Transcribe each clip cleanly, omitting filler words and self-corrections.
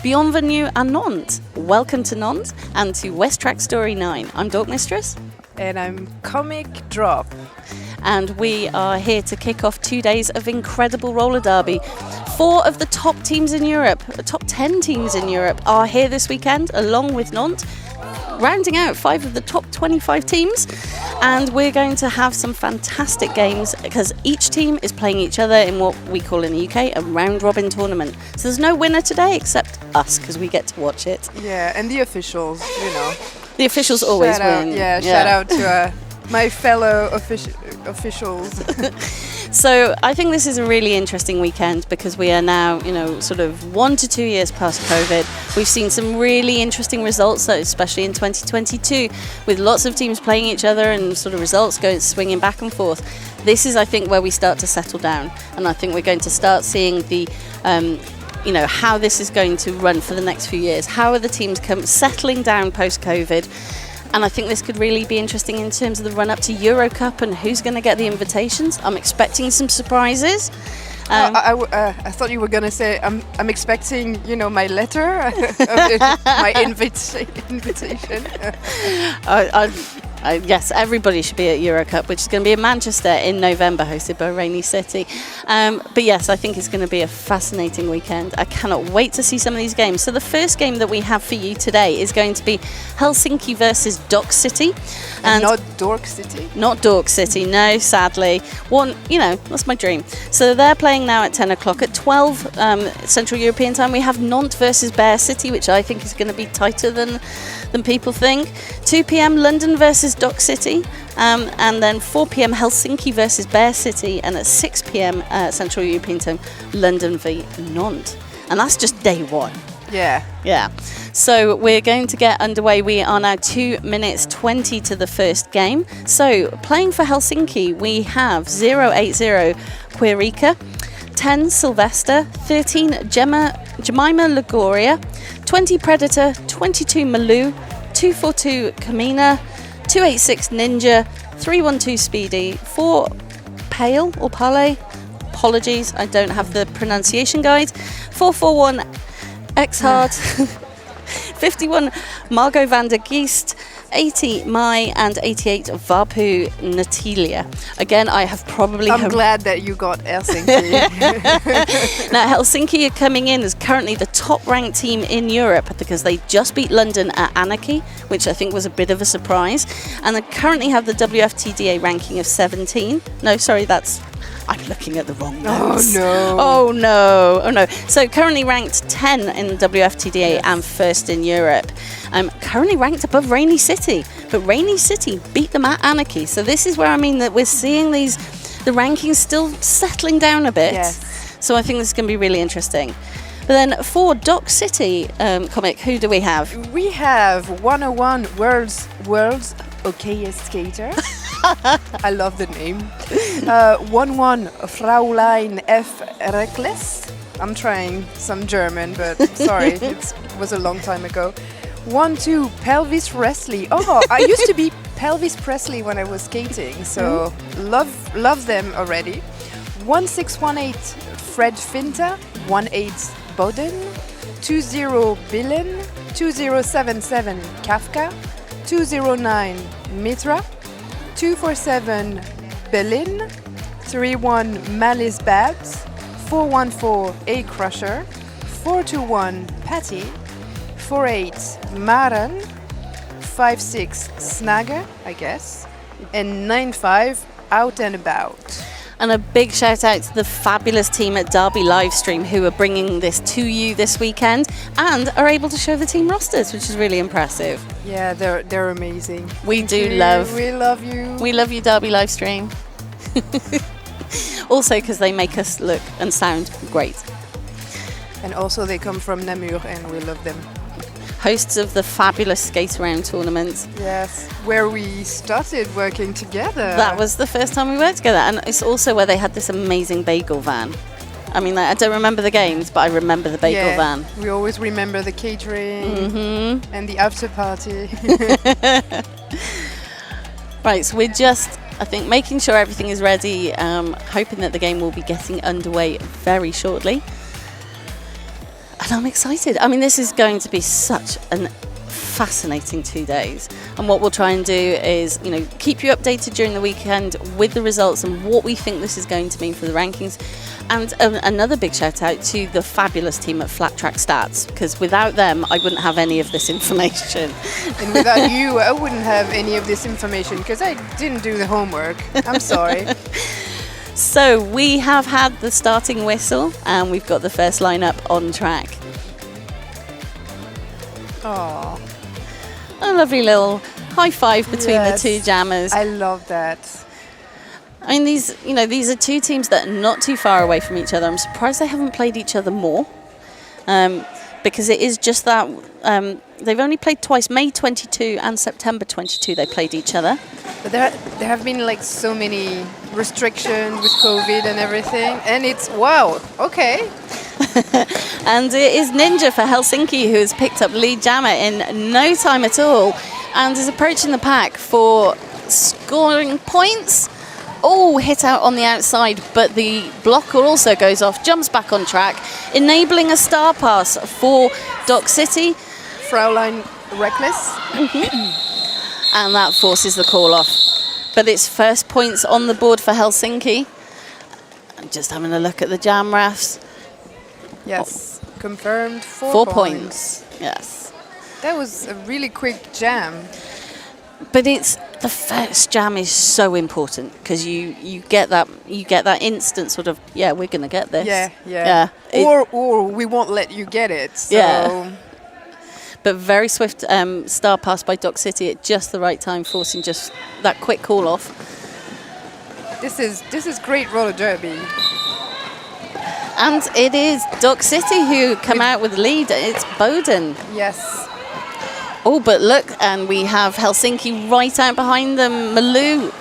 Bienvenue à Nantes. Welcome to Nantes and to West Track Story 9. I'm Dork Mistress. And I'm Comic Drop. And we are here to kick off 2 days of incredible roller derby. 4 of the top teams in Europe, the top 10 teams in Europe, are here this weekend, along with Nantes, rounding out 5 of the top 25 teams. And we're going to have some fantastic games because each team is playing each other in what we call in the UK a round-robin tournament. So there's no winner today except us because we get to watch it. Yeah, and the officials, you know. The officials always win. Shout out to my fellow officials. So I think this is a really interesting weekend because we are now, sort of 1 to 2 years past COVID. We've seen some really interesting results, though, especially in 2022, with lots of teams playing each other and sort of results going swinging back and forth. This is, I think, where we start to settle down, and I think we're going to start seeing the how this is going to run for the next few years. How are the teams settling down post-COVID? And I think this could really be interesting in terms of the run-up to Euro Cup and who's going to get the invitations. I'm expecting some surprises. I thought you were going to say, I'm expecting, my letter, my invitation. Yes, everybody should be at Euro Cup, which is going to be in Manchester in November, hosted by Rainy City. But yes, I think it's going to be a fascinating weekend. I cannot wait to see some of these games. So the first game that we have for you today is going to be Helsinki versus Dock City. And not Dork City? Not Dork City, no, sadly. That's my dream. So they're playing now at 10 o'clock. At 12 Central European time, we have Nantes versus Bear City, which I think is going to be tighter than people think. 2 p.m. London versus Dock City, and then 4 p.m. Helsinki versus Bear City, and at 6 p.m. Central European time, London v Nantes. And that's just day one. Yeah. So we're going to get underway. We are now 2 minutes 20 to the first game. So playing for Helsinki, we have 080 Quirica, 10 Sylvester, 13 Jemima Lagoria, 20 Predator, 22 Malou, 242 Kamina, 286 Ninja, 312 Speedy, 4 Pale or Pale, apologies, I don't have the pronunciation guide, 441 X-Hard, 51 Margot van der Geest, 80 Mai, and 88 Vapu Natalia. Again, I'm glad that you got Helsinki. Now, Helsinki are coming in as currently the top-ranked team in Europe because they just beat London at Anarchy, which I think was a bit of a surprise. And they currently have the WFTDA ranking of 17. No, sorry, I'm looking at the wrong notes. Oh no. So currently ranked 10 in the WFTDA and first in Europe. Currently ranked above Rainy City. But Rainy City beat them at Anarchy. So this is where I mean that we're seeing the rankings still settling down a bit. Yes. So I think this is going to be really interesting. But then for Dock City, Comic, who do we have? We have 101 World's okayest skater. I love the name. 1-1 Fraulein F. Reckless. I'm trying some German, but sorry, it was a long time ago. 1-2 Pelvis Presley. Oh, I used to be Pelvis Presley when I was skating, so love them already. 1618 Fred Finta. 18 Boden. 20 Billen. 2077 Kafka. 209 Mitra. 247 Berlin, 31 Malice Babs, 414 A Crusher, 421 Patty, 48 Maren, 56 Snagger, I guess, and 95 Out and About. And a big shout out to the fabulous team at Derby Livestream who are bringing this to you this weekend and are able to show the team rosters, which is really impressive. Yeah, they're amazing. We love you. We love you, Derby Livestream. Also because they make us look and sound great. And also they come from Namur and we love them. Hosts of the fabulous Skate Around tournament. Yes, where we started working together. That was the first time we worked together, and it's also where they had this amazing bagel van. I mean, I don't remember the games, but I remember the bagel van. We always remember the catering and the after party. Right, so we're just, I think, making sure everything is ready, hoping that the game will be getting underway very shortly. And I'm excited. I mean, this is going to be such an fascinating 2 days. And what we'll try and do is, keep you updated during the weekend with the results and what we think this is going to mean for the rankings. And another big shout out to the fabulous team at Flat Track Stats, because without them, I wouldn't have any of this information. And without you, I wouldn't have any of this information because I didn't do the homework. I'm sorry. So we have had the starting whistle and we've got the first lineup on track. Oh. A lovely little high five between the two jammers. I love that. I mean, these are two teams that are not too far away from each other. I'm surprised they haven't played each other more, because it is just that they've only played twice, May 22 and September 22. They played each other. But there have been like so many restrictions with COVID and everything, and it's wow. Okay. And it is Ninja for Helsinki who has picked up lead jammer in no time at all and is approaching the pack for scoring points. Oh, hit out on the outside, but the blocker also goes off, jumps back on track, enabling a star pass for Dock City. Fraulein Reckless. And that forces the call off. But it's first points on the board for Helsinki. I'm just having a look at the jam refs. Yes, confirmed 4 points. Yes. That was a really quick jam. But the first jam is so important because you get that instant sort of, yeah, we're gonna get this. Yeah. Or we won't let you get it. So. Yeah. But very swift star pass by Dock City at just the right time, forcing just that quick call off. This is great roller derby. And it is Dock City who come out with the lead. It's Boden. Yes. Oh, but look, and we have Helsinki right out behind them. Malou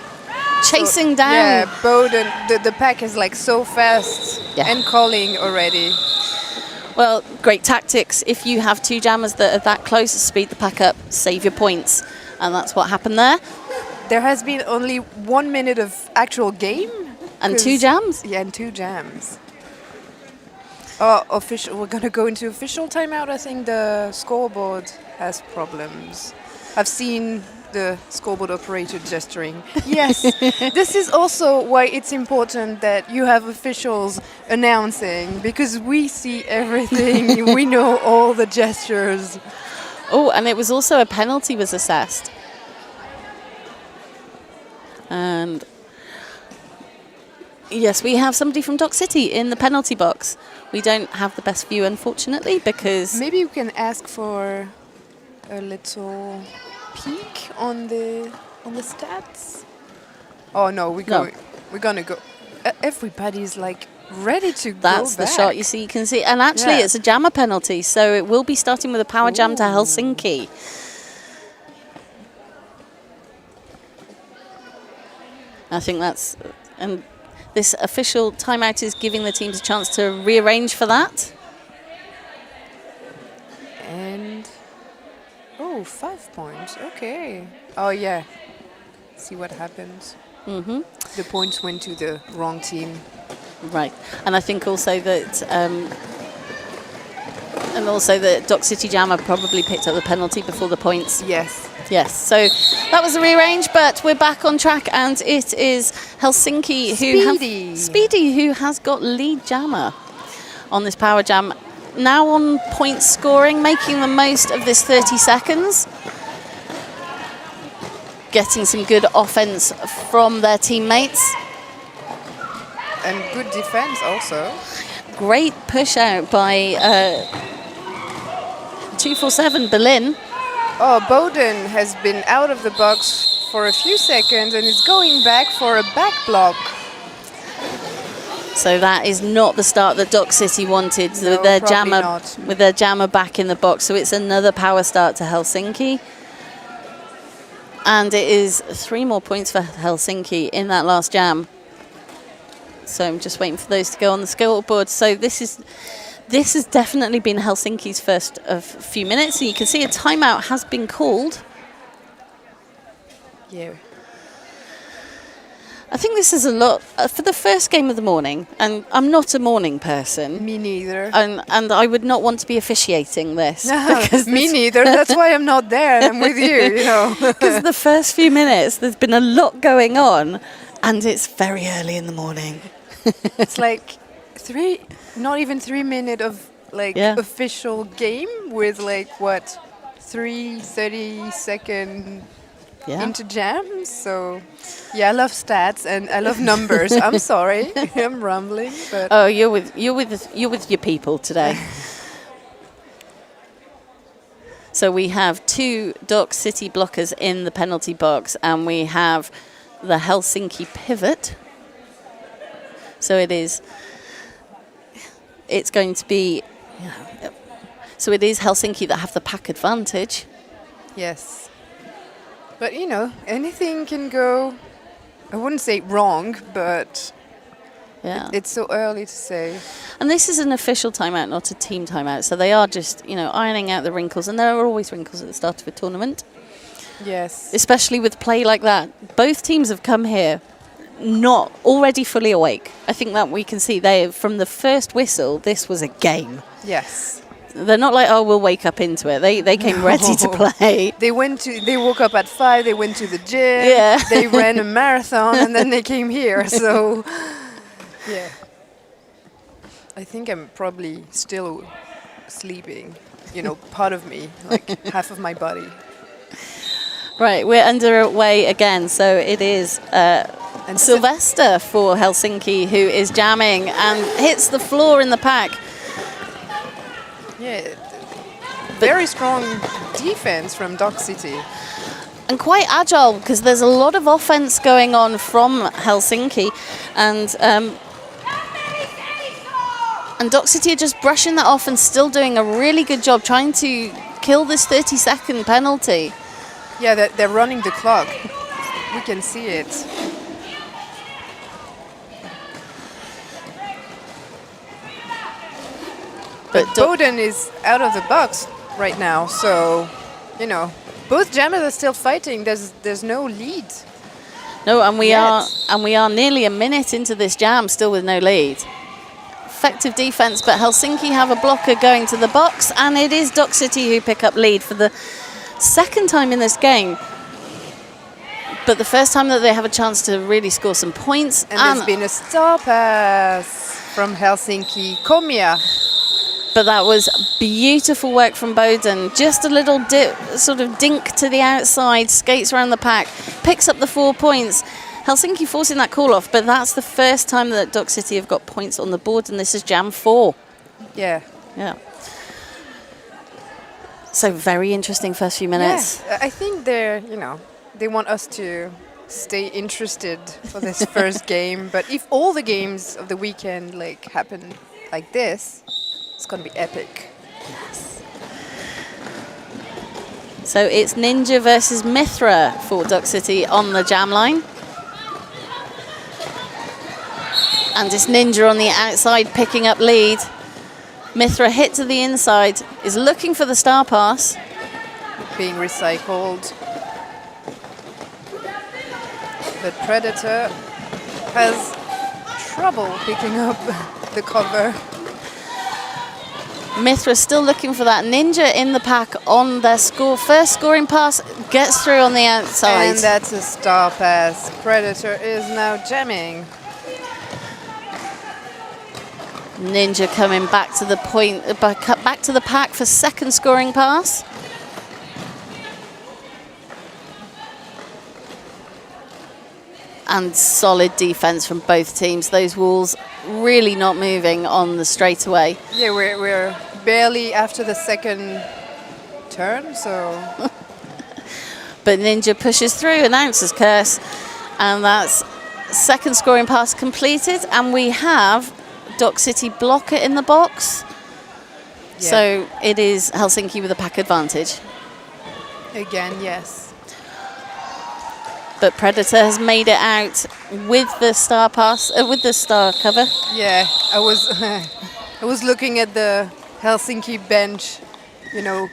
chasing down. Yeah, Boden, the pack is like so fast and calling already. Well, great tactics. If you have two jammers that are that close, speed the pack up, save your points. And that's what happened there. There has been only 1 minute of actual game. And two jams? Yeah, and two jams. Official. We're going to go into official timeout. I think the scoreboard has problems. I've seen the scoreboard operator gesturing. Yes, this is also why it's important that you have officials announcing, because we see everything. We know all the gestures. Oh, and it was also a penalty was assessed. And yes, we have somebody from Dock City in the penalty box. We don't have the best view, unfortunately, because... Maybe you can ask for a little peek on the stats. Oh no, we're gonna go. Everybody's like ready to go back. That's the shot you see. You can see, and actually, it's a jammer penalty, so it will be starting with a power jam to Helsinki. I think that's and. This official timeout is giving the teams a chance to rearrange for that. And 5 points. Okay. Oh yeah. See what happens. Mm-hmm. The points went to the wrong team. Right, and I think also that Dock City Jammer probably picked up the penalty before the points. Yes, so that was a rearrange, but we're back on track, and it is Helsinki Speedy who has got lead jammer on this power jam. Now on point scoring, making the most of this 30 seconds. Getting some good offense from their teammates. And good defense also. Great push out by 247 Berlin. Oh, Boden has been out of the box for a few seconds and is going back for a back block. So that is not the start that Dock City wanted with their jammer back in the box. So it's another power start to Helsinki. And it is 3 more points for Helsinki in that last jam. So I'm just waiting for those to go on the scoreboard. So this has definitely been Helsinki's first of few minutes. And you can see a timeout has been called. Yeah. I think this is a lot for the first game of the morning, and I'm not a morning person. Me neither. And I would not want to be officiating this. because Me neither. That's why I'm not there. I'm with you, you know. Because the first few minutes, there's been a lot going on, and it's very early in the morning. It's like not even 3 minutes of like official game with like what 30-second into jams. So yeah, I love stats and I love numbers. I'm sorry, I'm rambling, but you're with your people today. So we have 2 Dock City blockers in the penalty box, and we have the Helsinki pivot. So it's going to be. So it is Helsinki that have the pack advantage. Yes. But, you know, anything can go, I wouldn't say wrong, but it's so early to say. And this is an official timeout, not a team timeout. So they are just, ironing out the wrinkles. And there are always wrinkles at the start of a tournament. Yes. Especially with play like that. Both teams have come here not already fully awake. I think that we can see from the first whistle, this was a game. Yes. They're not like, we'll wake up into it. They came ready to play. They woke up at 5, they went to the gym, they ran a marathon, and then they came here. So, yeah. I think I'm probably still sleeping, part of me, like half of my body. Right, we're underway again. So it is Sylvester for Helsinki, who is jamming and hits the floor in the pack. Yeah, very strong defense from Dock City. And quite agile, because there's a lot of offense going on from Helsinki. And Dock City are just brushing that off and still doing a really good job trying to kill this 30-second penalty. Yeah, they're running the clock. We can see it. But Bowden is out of the box right now, so, both jammers are still fighting. There's no lead. No, and we are nearly a minute into this jam, still with no lead. Effective defense, but Helsinki have a blocker going to the box, and it is Dock City who pick up lead for the second time in this game. But the first time that they have a chance to really score some points. And there's been a star pass from Helsinki. Komia. But that was beautiful work from Bowden. Just a little sort of dink to the outside, skates around the pack, picks up the 4 points. Helsinki forcing that call off, but that's the first time that Dock City have got points on the board, and this is jam 4. Yeah. So very interesting first few minutes. Yeah, I think they want us to stay interested for this first game. But if all the games of the weekend happen like this, it's going to be epic. Yes. So it's Ninja versus Mithra for Dock City on the jam line. And it's Ninja on the outside picking up lead. Mithra hit to the inside, is looking for the star pass. Being recycled. But Predator has trouble picking up the cover. Mithra still looking for that. Ninja in the pack on their first scoring pass, gets through on the outside. And that's a star pass. Predator is now jamming. Ninja coming back to the point, back to the pack for second scoring pass. And solid defense from both teams. Those walls really not moving on the straightaway. Yeah, we're barely after the second turn, so. But Ninja pushes through, announces curse, and that's second scoring pass completed. And we have Dock City blocker in the box. Yeah. So it is Helsinki with a pack advantage. Again, yes. But Predator has made it out with the star pass, with the star cover. Yeah, I was looking at the Helsinki bench,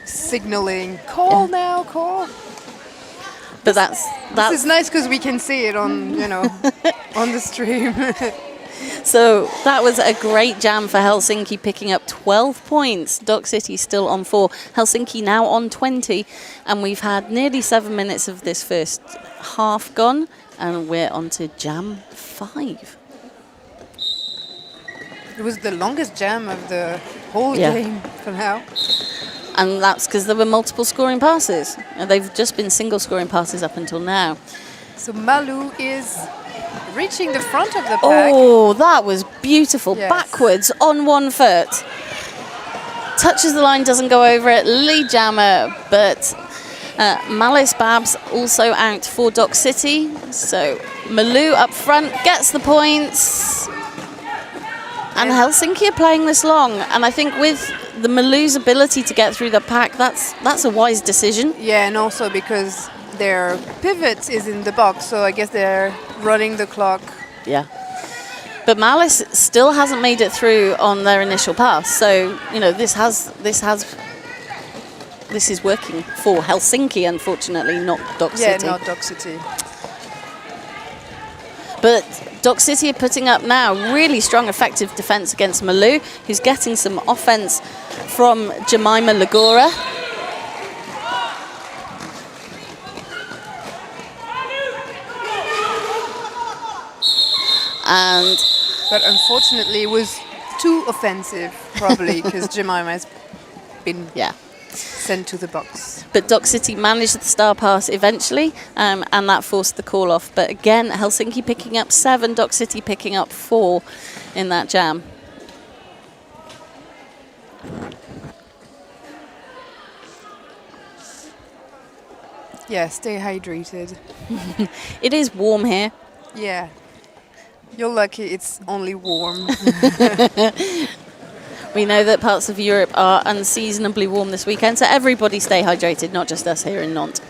signaling, call now, call. But that's This is nice because we can see it on, on the stream. So that was a great jam for Helsinki, picking up 12 points. Dock City still on 4. Helsinki now on 20. And we've had nearly 7 minutes of this first half gone. And we're on to jam 5. It was the longest jam of the whole game for now. And that's because there were multiple scoring passes. And they've just been single scoring passes up until now. So Malu is reaching the front of the pack. Oh, that was beautiful. Yes. Backwards on 1 foot. Touches the line, doesn't go over it. Lead jammer, but Malice Babs also out for Dock City. So Malu up front gets the points. And Helsinki are playing this long. And I think with the Malu's ability to get through the pack, that's a wise decision. Yeah, and also because their pivot is in the box, so I guess they're running the clock. Yeah. But Malice still hasn't made it through on their initial pass. So, this is working for Helsinki, unfortunately, not Dock City. Yeah, not Dock City. But Dock City are putting up now really strong, effective defence against Malu, who's getting some offence from Jemima Lagora. But unfortunately, it was too offensive, probably, because Jemima has been sent to the box. But Dock City managed the star pass eventually, and that forced the call off. But again, Helsinki picking up 7, Dock City picking up 4 in that jam. Yeah, stay hydrated. It is warm here. Yeah. You're lucky it's only warm. We know that parts of Europe are unseasonably warm this weekend, so everybody stay hydrated, not just us here in Nantes.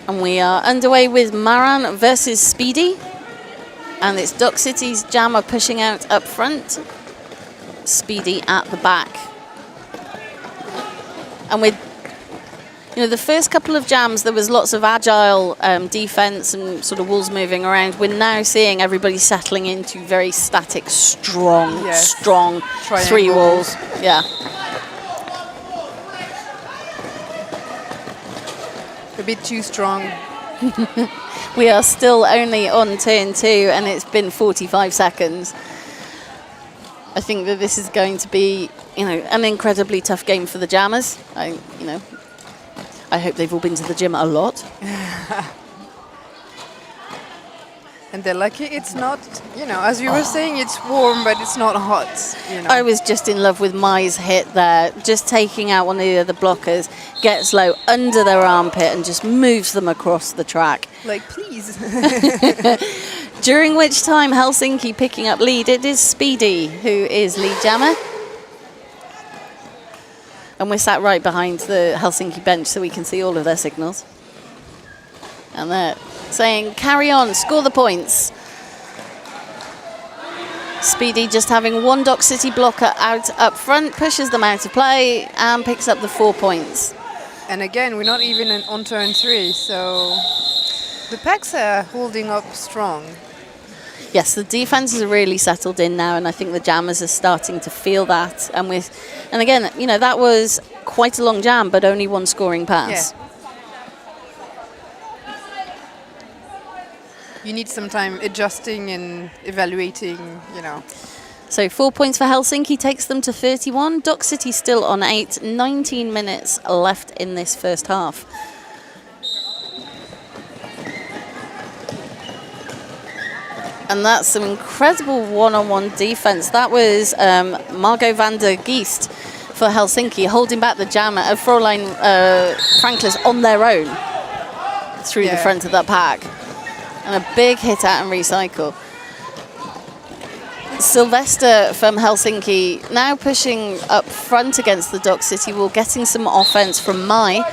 And we are underway with Maran versus Speedy. And it's Dock City's jammer pushing out up front. Speedy at the back. And with the first couple of jams, there was lots of agile defense and sort of walls moving around. We're now seeing everybody settling into very static, strong Triangle. 3 walls. Yeah. A bit too strong. We are still only on turn 2, and it's been 45 seconds. I think that this is going to be, an incredibly tough game for the jammers. I hope they've all been to the gym a lot. And they're lucky it's not, as you were saying, it's warm, but it's not hot. I was just in love with Mai's hit there, just taking out one of the other blockers, gets low under their armpit and just moves them across the track. Like, please. During which time Helsinki picking up lead. It is Speedy who is lead jammer. And we're sat right behind the Helsinki bench so we can see all of their signals. And they're saying, carry on, score the points. Speedy just having one Dock City blocker out up front, pushes them out of play and picks up the 4 points. And again, we're not even on turn 3, so the packs are holding up strong. Yes, the defenses are really settled in now, and I think the jammers are starting to feel that. And again, that was quite a long jam, but only one scoring pass. Yeah. You need some time adjusting and evaluating, So 4 points for Helsinki takes them to 31. Dock City still on 8. 19 minutes left in this first half. And that's some incredible one-on-one defense. That was Margot van der Geest for Helsinki, holding back the jammer of Fräulein Franklis on their own through the front of that pack. And a big hit out and recycle. Sylvester from Helsinki now pushing up front against the Dock City wall, getting some offense from Mai.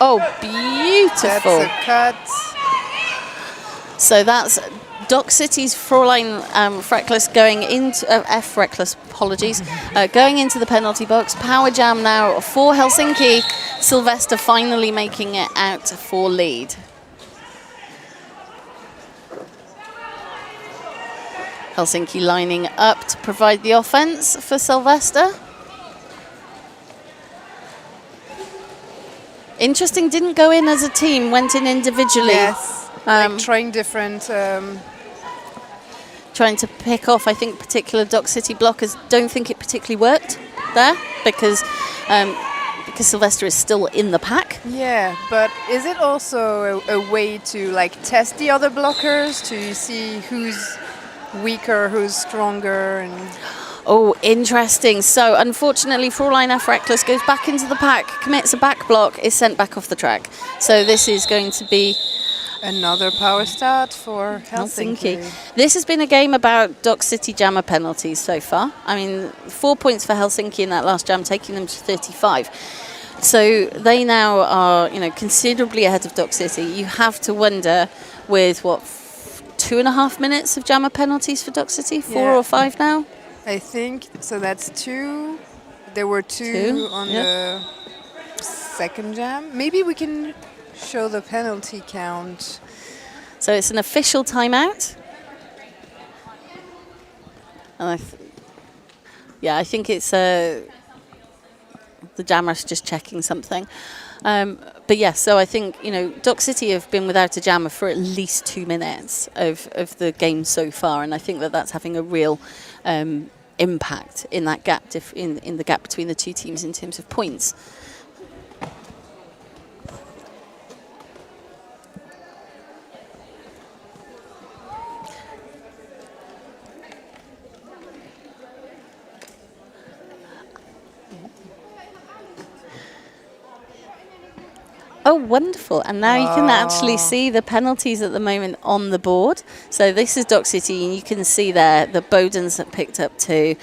Oh, beautiful. That's a cut. So that's Dock City's Fräulein Freckles going into F Reckless, apologies, going into the penalty box. Power jam now for Helsinki, Sylvester finally making it out for lead. Helsinki lining up to provide the offense for Sylvester. Interesting, didn't go in as a team, went in individually. Yes, like trying different... trying to pick off, I think, particular Dock City blockers. Don't think it particularly worked there because Sylvester is still in the pack. Yeah, but is it also a way to like test the other blockers to see who's weaker, who's stronger? And Oh, interesting. So, unfortunately, Fräulein F. Reckless goes back into the pack, commits a back block, is sent back off the track. So this is going to be another power start for Helsinki. This has been a game about Dock City jammer penalties so far. I mean, 4 points for Helsinki in that last jam, taking them to 35. So they now are, considerably ahead of Dock City. You have to wonder with, 2.5 minutes of jammer penalties for Dock City? 4 or 5 now? I think, so that's 2. There were two on the second jam. Maybe we can show the penalty count. So it's an official timeout. And I think it's the jammer's just checking something. But yes, so I think, Dock City have been without a jammer for at least 2 minutes of the game so far. And I think that that's having a real impact in that gap, in the gap between the two teams in terms of points. Oh, wonderful. And now you can actually see the penalties at the moment on the board. So this is Dock City, and you can see there the Bodens have picked up 2.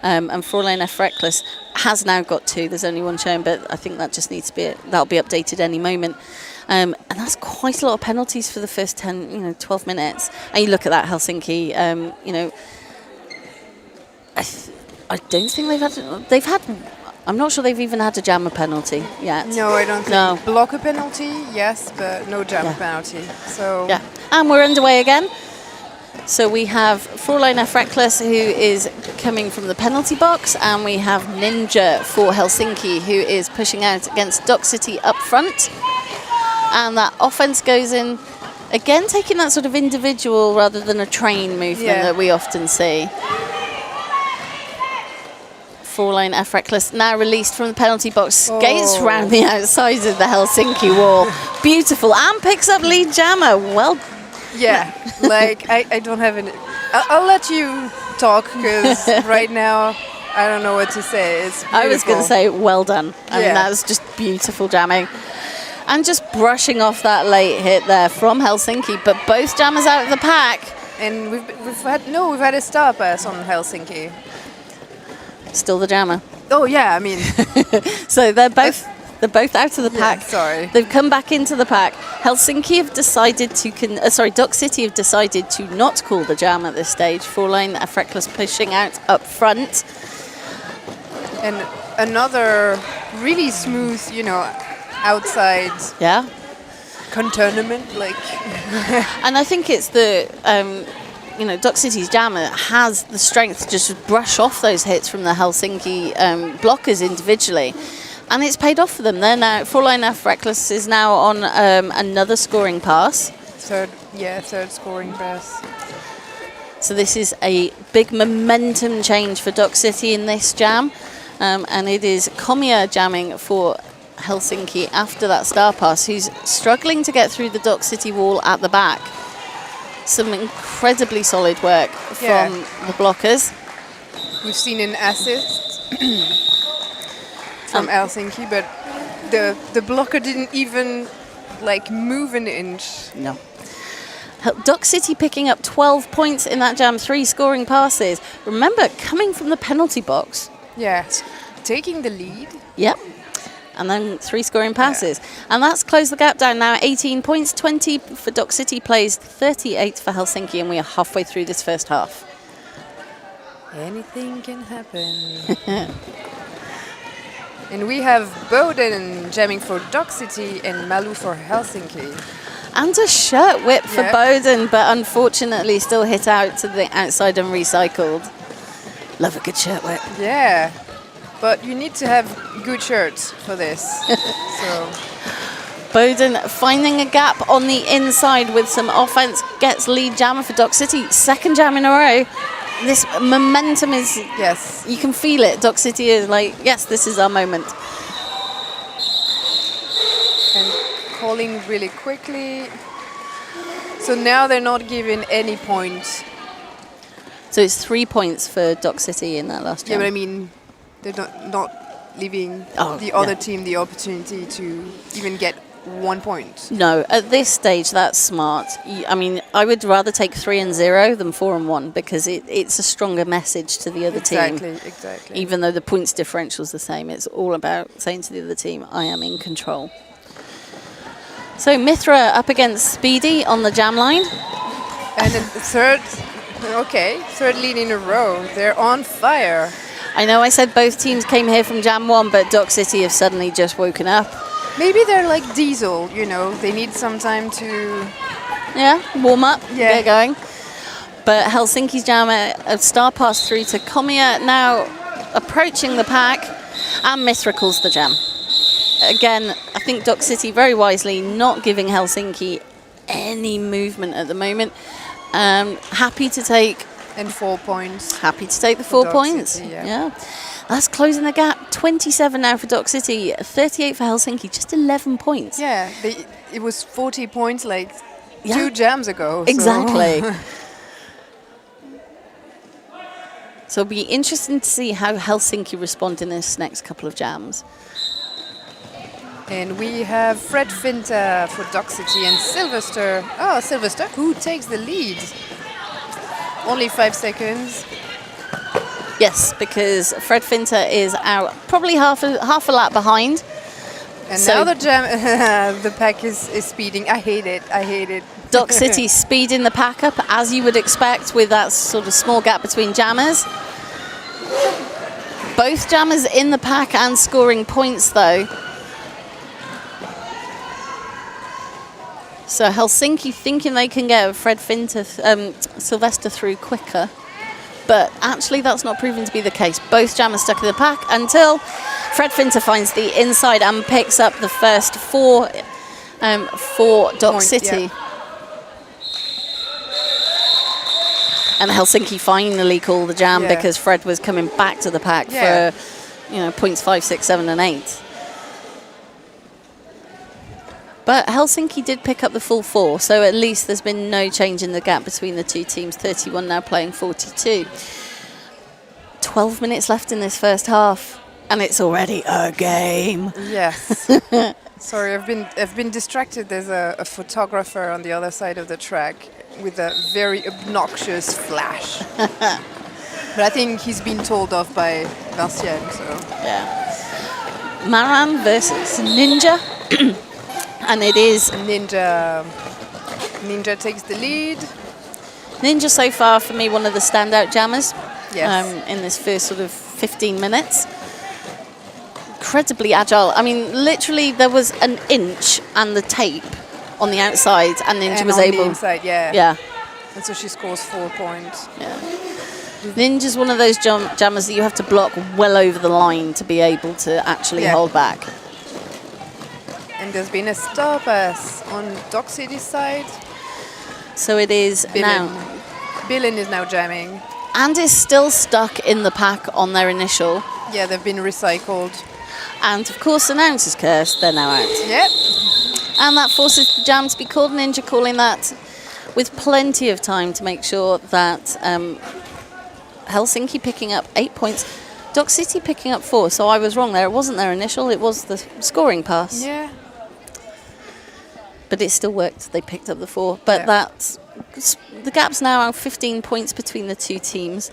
And Fräulein F. Reckless has now got 2. There's only 1 shown, but I think that just needs to be, that'll be updated any moment. And that's quite a lot of penalties for the first 10, 12 minutes. And you look at that Helsinki, I don't think they've had I'm not sure they've even had a jammer penalty yet. No, I don't think. No. Blocker penalty, yes, but no jammer penalty. So yeah, and we're underway again. So we have Fräulein F. Reckless, who is coming from the penalty box, and we have Ninja for Helsinki, who is pushing out against Dock City up front. And that offense goes in, again, taking that sort of individual rather than a train movement that we often see. Fräulein F. Reckless now released from the penalty box, skates round the outside of the Helsinki wall. Beautiful, and picks up lead jammer. Well, like I don't have any. I'll let you talk because right now I don't know what to say. It's beautiful. I was going to say well done. I mean, that was just beautiful jamming. And just brushing off that late hit there from Helsinki, but both jammers out of the pack. And we've had a star pass on Helsinki. Still the jammer. Oh yeah, I mean. So they're both out of the pack. Sorry. They've come back into the pack. Helsinki have decided to Dock City have decided to not call the jam at this stage. Fräulein F. Reckless pushing out up front. And another really smooth, outside. Yeah. Contournement, like. And I think it's the. Dock City's jammer has the strength to just brush off those hits from the Helsinki blockers individually. And it's paid off for them. They're now, Fräulein F. Reckless is now on another scoring pass. Third scoring pass. So this is a big momentum change for Dock City in this jam. And it is Komia jamming for Helsinki after that star pass, who's struggling to get through the Dock City wall at the back. Some incredibly solid work from the blockers. We've seen an assist from Helsinki, but the blocker didn't even move an inch. No. Dock City picking up 12 points in that jam, 3 scoring passes. Remember, coming from the penalty box. Yes, taking the lead. Yep. And then 3 scoring passes. And that's closed the gap down now. 18 points, 20 for Dock City plays, 38 for Helsinki, and we are halfway through this first half. Anything can happen. And we have Boden jamming for Dock City and Malu for Helsinki. And a shirt whip for Yeah. Boden, but unfortunately still hit out to the outside and recycled. Love a good shirt whip. Yeah, but you need to have good shirts for this. So Boden finding a gap on the inside with some offense, gets lead jammer for Dock City. Second jam in a row. This momentum is, yes, you can feel it. Dock City is like, yes, this is our moment. and calling really quickly. So now they're not giving any points. So it's 3 points for Dock City in that last Yeah, jam. but I mean, they're not leaving the other team the opportunity to even get 1 point. No, at this stage, that's smart. I mean, I would rather take 3 and 0 than 4 and 1 because it's a stronger message to the other team. Exactly. Even though the points differential is the same, it's all about saying to the other team, I am in control. So Mithra up against Speedy on the jam line. And then third lead in a row. They're on fire. I know I said both teams came here from jam 1, but Dock City have suddenly just woken up. Maybe they're like Diesel, they need some time to... Yeah, warm up, Yeah. get going. But Helsinki's jam, a star pass through to Komia, now approaching the pack, and Mithra calls the jam. Again, I think Dock City very wisely not giving Helsinki any movement at the moment. Happy to take... And 4 points. Happy to take the 4 Dock points. City, Yeah. That's closing the gap. 27 now for Dock City, 38 for Helsinki, just 11 points. Yeah, it was 40 points like Yeah. 2 jams ago. Exactly. So it'll be interesting to see how Helsinki respond in this next couple of jams. And we have Fred Finta for Dock City and Sylvester. Oh, Sylvester, who takes the lead. Only 5 seconds. Yes, because Fred Finta is out probably half a lap behind. And So- now the jam, the pack is speeding. I hate it. Dock City speeding the pack up, as you would expect with that sort of small gap between jammers. Both jammers in the pack and scoring points, though. So Helsinki thinking they can get Fred Finta, Sylvester through quicker. But actually that's not proven to be the case. Both jammers stuck in the pack until Fred Finta finds the inside and picks up the first 4 for Dock Point, City. yeah. And Helsinki finally called the jam Yeah. because Fred was coming back to the pack Yeah. for, points 5, 6, 7, and 8. But Helsinki did pick up the full 4, so at least there's been no change in the gap between the two teams. 31 now playing 42. 12 minutes left in this first half, and it's already a game. Yes. Sorry, I've been distracted. There's a photographer on the other side of the track with a very obnoxious flash. But I think he's been told off by Vinciane, so... Yeah. Maran versus Ninja. And it is Ninja takes the lead. Ninja so far for me one of the standout jammers. Yes. In this first sort of 15 minutes. Incredibly agile. I mean, literally there was an inch and the tape on the outside, and Ninja And was on able. the inside, yeah. Yeah. And so she scores 4 points. Yeah. Ninja's one of those jammers that you have to block well over the line to be able to actually Yeah. hold back. And there's been a star pass on Dock City's side. So it is now. Billen is now jamming. And is still stuck in the pack on their initial. Yeah, they've been recycled. And of course, Announcer's Curse, they're now out. Yep. And that forces the jam to be called. Ninja calling that with plenty of time to make sure that Helsinki picking up 8 points, Dock City picking up 4. So I was wrong there. It wasn't their initial, it was the scoring pass. Yeah. But it still worked. They picked up the 4. But Yeah. the gap's now 15 points between the two teams,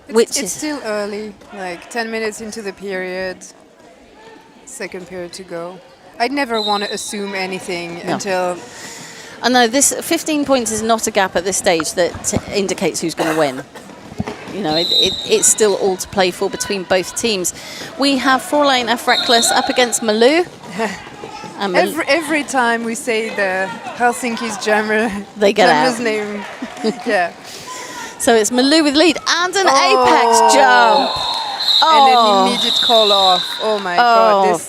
It's still early, like 10 minutes into the period. Second period to go. I'd never want to assume anything until... I know this 15 points is not a gap at this stage that indicates who's going to win. you know, it's still all to play for between both teams. We have Fräulein F. Reckless up against Malou. And Every time we say the Helsinki's jammer, they get jammer's out. name. Yeah. So it's Malou with lead and an apex jump. And an immediate call off. Oh my God.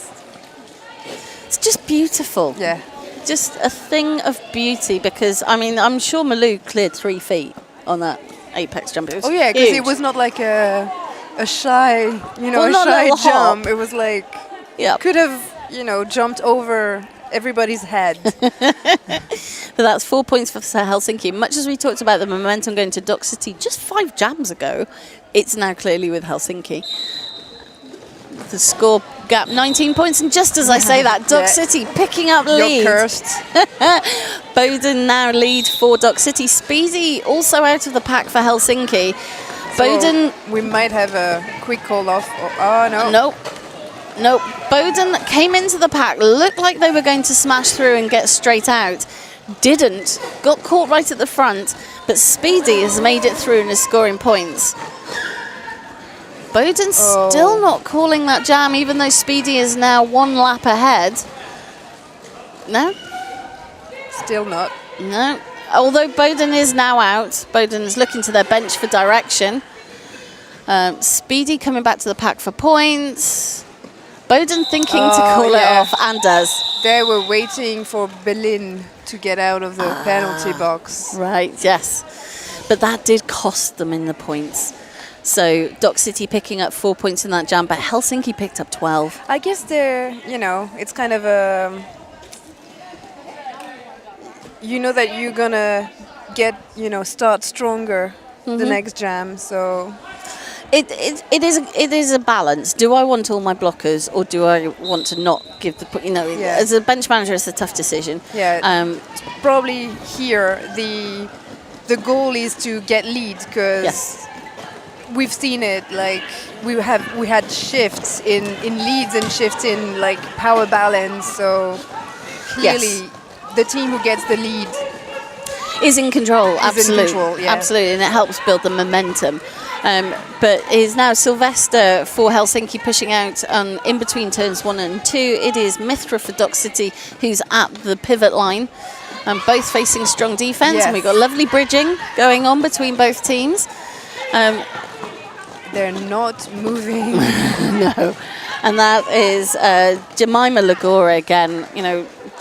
It's just beautiful. Yeah. Just a thing of beauty because, I mean, I'm sure Malou cleared 3 feet on that apex jump. It was because huge. it was not like a shy, not a shy little jump. hop. It was like, Yep. could have, jumped over everybody's head. So that's 4 points for Helsinki. Much as we talked about the momentum going to Dock City just 5 jams ago, it's now clearly with Helsinki. The score gap 19 points, and just as I say that, Dock City picking up lead. You're cursed. Bowden now lead for Dock City. Speedy also out of the pack for Helsinki. So Bowden, we might have a quick call off. Oh no. Nope. Bowden came into the pack, looked like they were going to smash through and get straight out. Didn't. Got caught right at the front, but Speedy has made it through and is scoring points. Bowden's still not calling that jam, even though Speedy is now 1 lap ahead. No? Still not. No. Although Bowden is now out. Bowden's looking to their bench for direction. Speedy coming back to the pack for points. Bowden thinking to call it off, and does. They were waiting for Berlin to get out of the penalty box. Right, yes. But that did cost them in the points. So Dock City picking up 4 points in that jam, but Helsinki picked up 12. I guess they're, it's kind of a... that you're going to get, start stronger the next jam, so... It is a balance. Do I want all my blockers, or do I want to not give the... As a bench manager, it's a tough decision. Yeah, probably here the goal is to get lead, because... We've seen it, like we had shifts in leads and shifts in like power balance. So clearly, the team who gets the lead is in control. Absolutely, yeah. Absolutely, and it helps build the momentum. But it is now Sylvester for Helsinki pushing out in between turns 1 and 2. It is Mithra for Dock City who's at the pivot line. Both facing strong defence, and we've got lovely bridging going on between both teams. They're not moving. No. And that is Jemima Lagora again,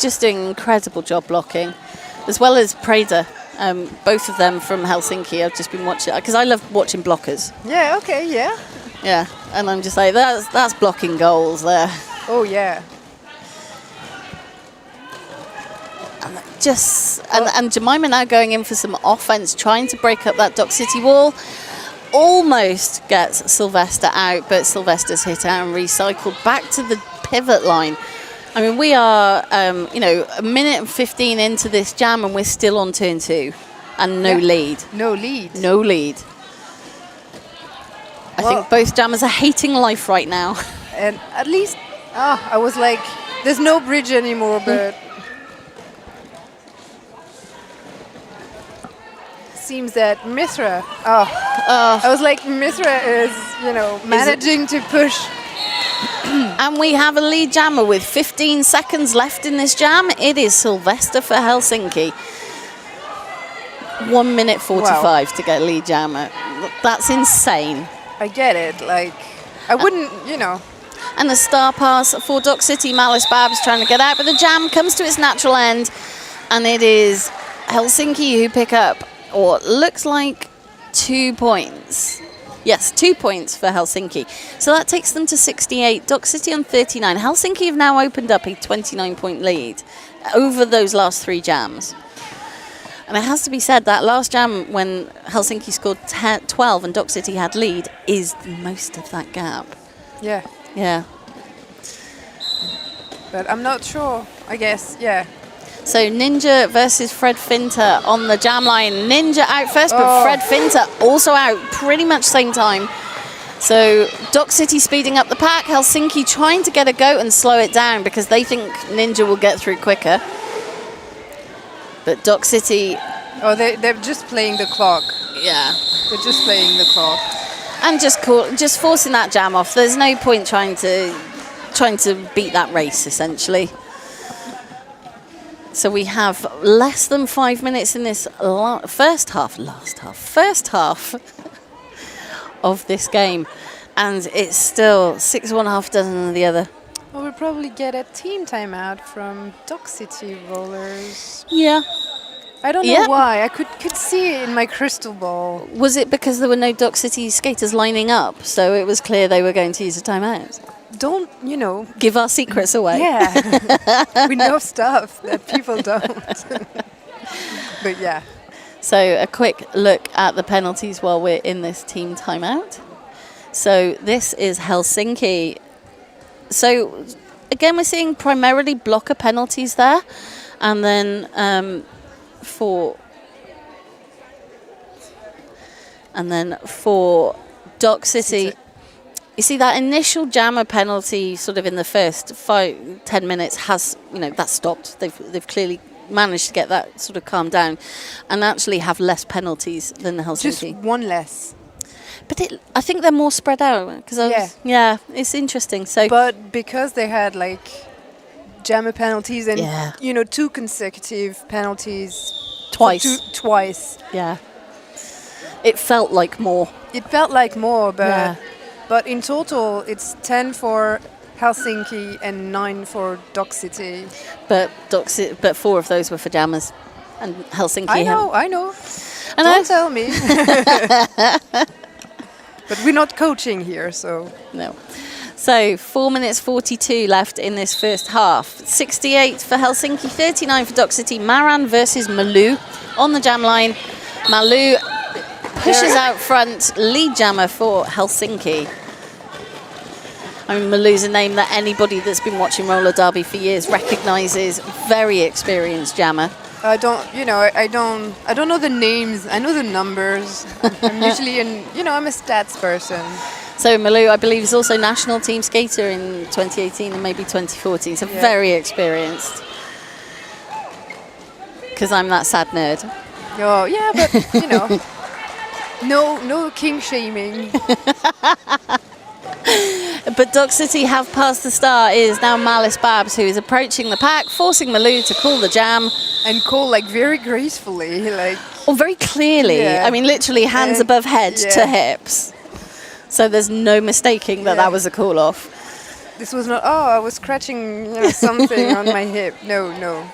just doing an incredible job blocking, as well as Prada. Both of them from Helsinki. I've just been watching, because I love watching blockers. Yeah, okay, yeah. Yeah, and I'm just like, that's blocking goals there. Oh, yeah. And Jemima now going in for some offense, trying to break up that Dock City wall. Almost gets Sylvester out, but Sylvester's hit out and recycled back to the pivot line. I mean, we are, a minute and 15 into this jam, and we're still on turn 2, and no lead. No lead. No lead. I think both jammers are hating life right now. And at least, I was like, there's no bridge anymore, but... Seems that Mithra, I was like, Mithra is, managing to push. And we have a lead jammer with 15 seconds left in this jam. It is Sylvester for Helsinki. 1 minute 45 to get lead jammer. That's insane. I get it. Like, I wouldn't, And the star pass for Dock City. Malice Babs trying to get out, but the jam comes to its natural end. And it is Helsinki who pick up, or looks like 2 points. Yes, 2 points for Helsinki. So that takes them to 68. Dock City on 39. Helsinki have now opened up a 29-point lead over those last 3 jams. And it has to be said that last jam when Helsinki scored 12 and Dock City had lead is most of that gap. Yeah. Yeah. But I'm not sure, I guess, yeah. So Ninja versus Fred Finter on the jam line. Ninja out first, but Fred Finter also out pretty much same time. So Dock City speeding up the pack. Helsinki trying to get a go and slow it down because they think Ninja will get through quicker. But Dock City... Oh, they're just playing the clock. Yeah. They're just playing the clock. And just forcing that jam off. There's no point trying to beat that race, essentially. So we have less than 5 minutes in this first half of this game. And it's still 6-1, half dozen of the other. Well, we'll probably get a team timeout from Dock City Rollers. Yeah. I don't know why. I could see it in my crystal ball. Was it because there were no Dock City skaters lining up, so it was clear they were going to use a timeout? Don't, give our secrets away. Yeah. We know stuff that people don't. But yeah. So a quick look at the penalties while we're in this team timeout. So this is Helsinki. So again, we're seeing primarily blocker penalties there. And then for Dock City, you see that initial jammer penalty sort of in the first 5-10 minutes has, that stopped. They've clearly managed to get that sort of calmed down and actually have less penalties than the Helsinki. Just one less. But I think they're more spread out. It's interesting. So, but because they had jammer penalties and 2 consecutive penalties twice. Yeah. It felt like more. But in total it's 10 for Helsinki and 9 for Dock City. But 4 of those were for jammers and Helsinki. I know. Don't tell me. But we're not coaching here, so no. So 4 minutes 42 left in this first half. 68 for Helsinki, 39 for Dock City. Maran versus Malou on the jam line. Malou pushes out front, lead jammer for Helsinki. I mean, Malou's a name that anybody that's been watching roller derby for years recognises. Very experienced jammer. I don't know the names. I know the numbers. I'm usually I'm a stats person. So Malou, I believe, is also national team skater in 2018 and maybe 2014. So very experienced. Because I'm that sad nerd. Oh, yeah, but, no king shaming. But Dock City have passed the star. It is now Malice Babs who is approaching the pack, forcing Malou to call the jam. And call very gracefully. Or very clearly. Yeah. I mean, literally hands above head to hips. So there's no mistaking that was a call off. This was not, I was scratching something on my hip. No.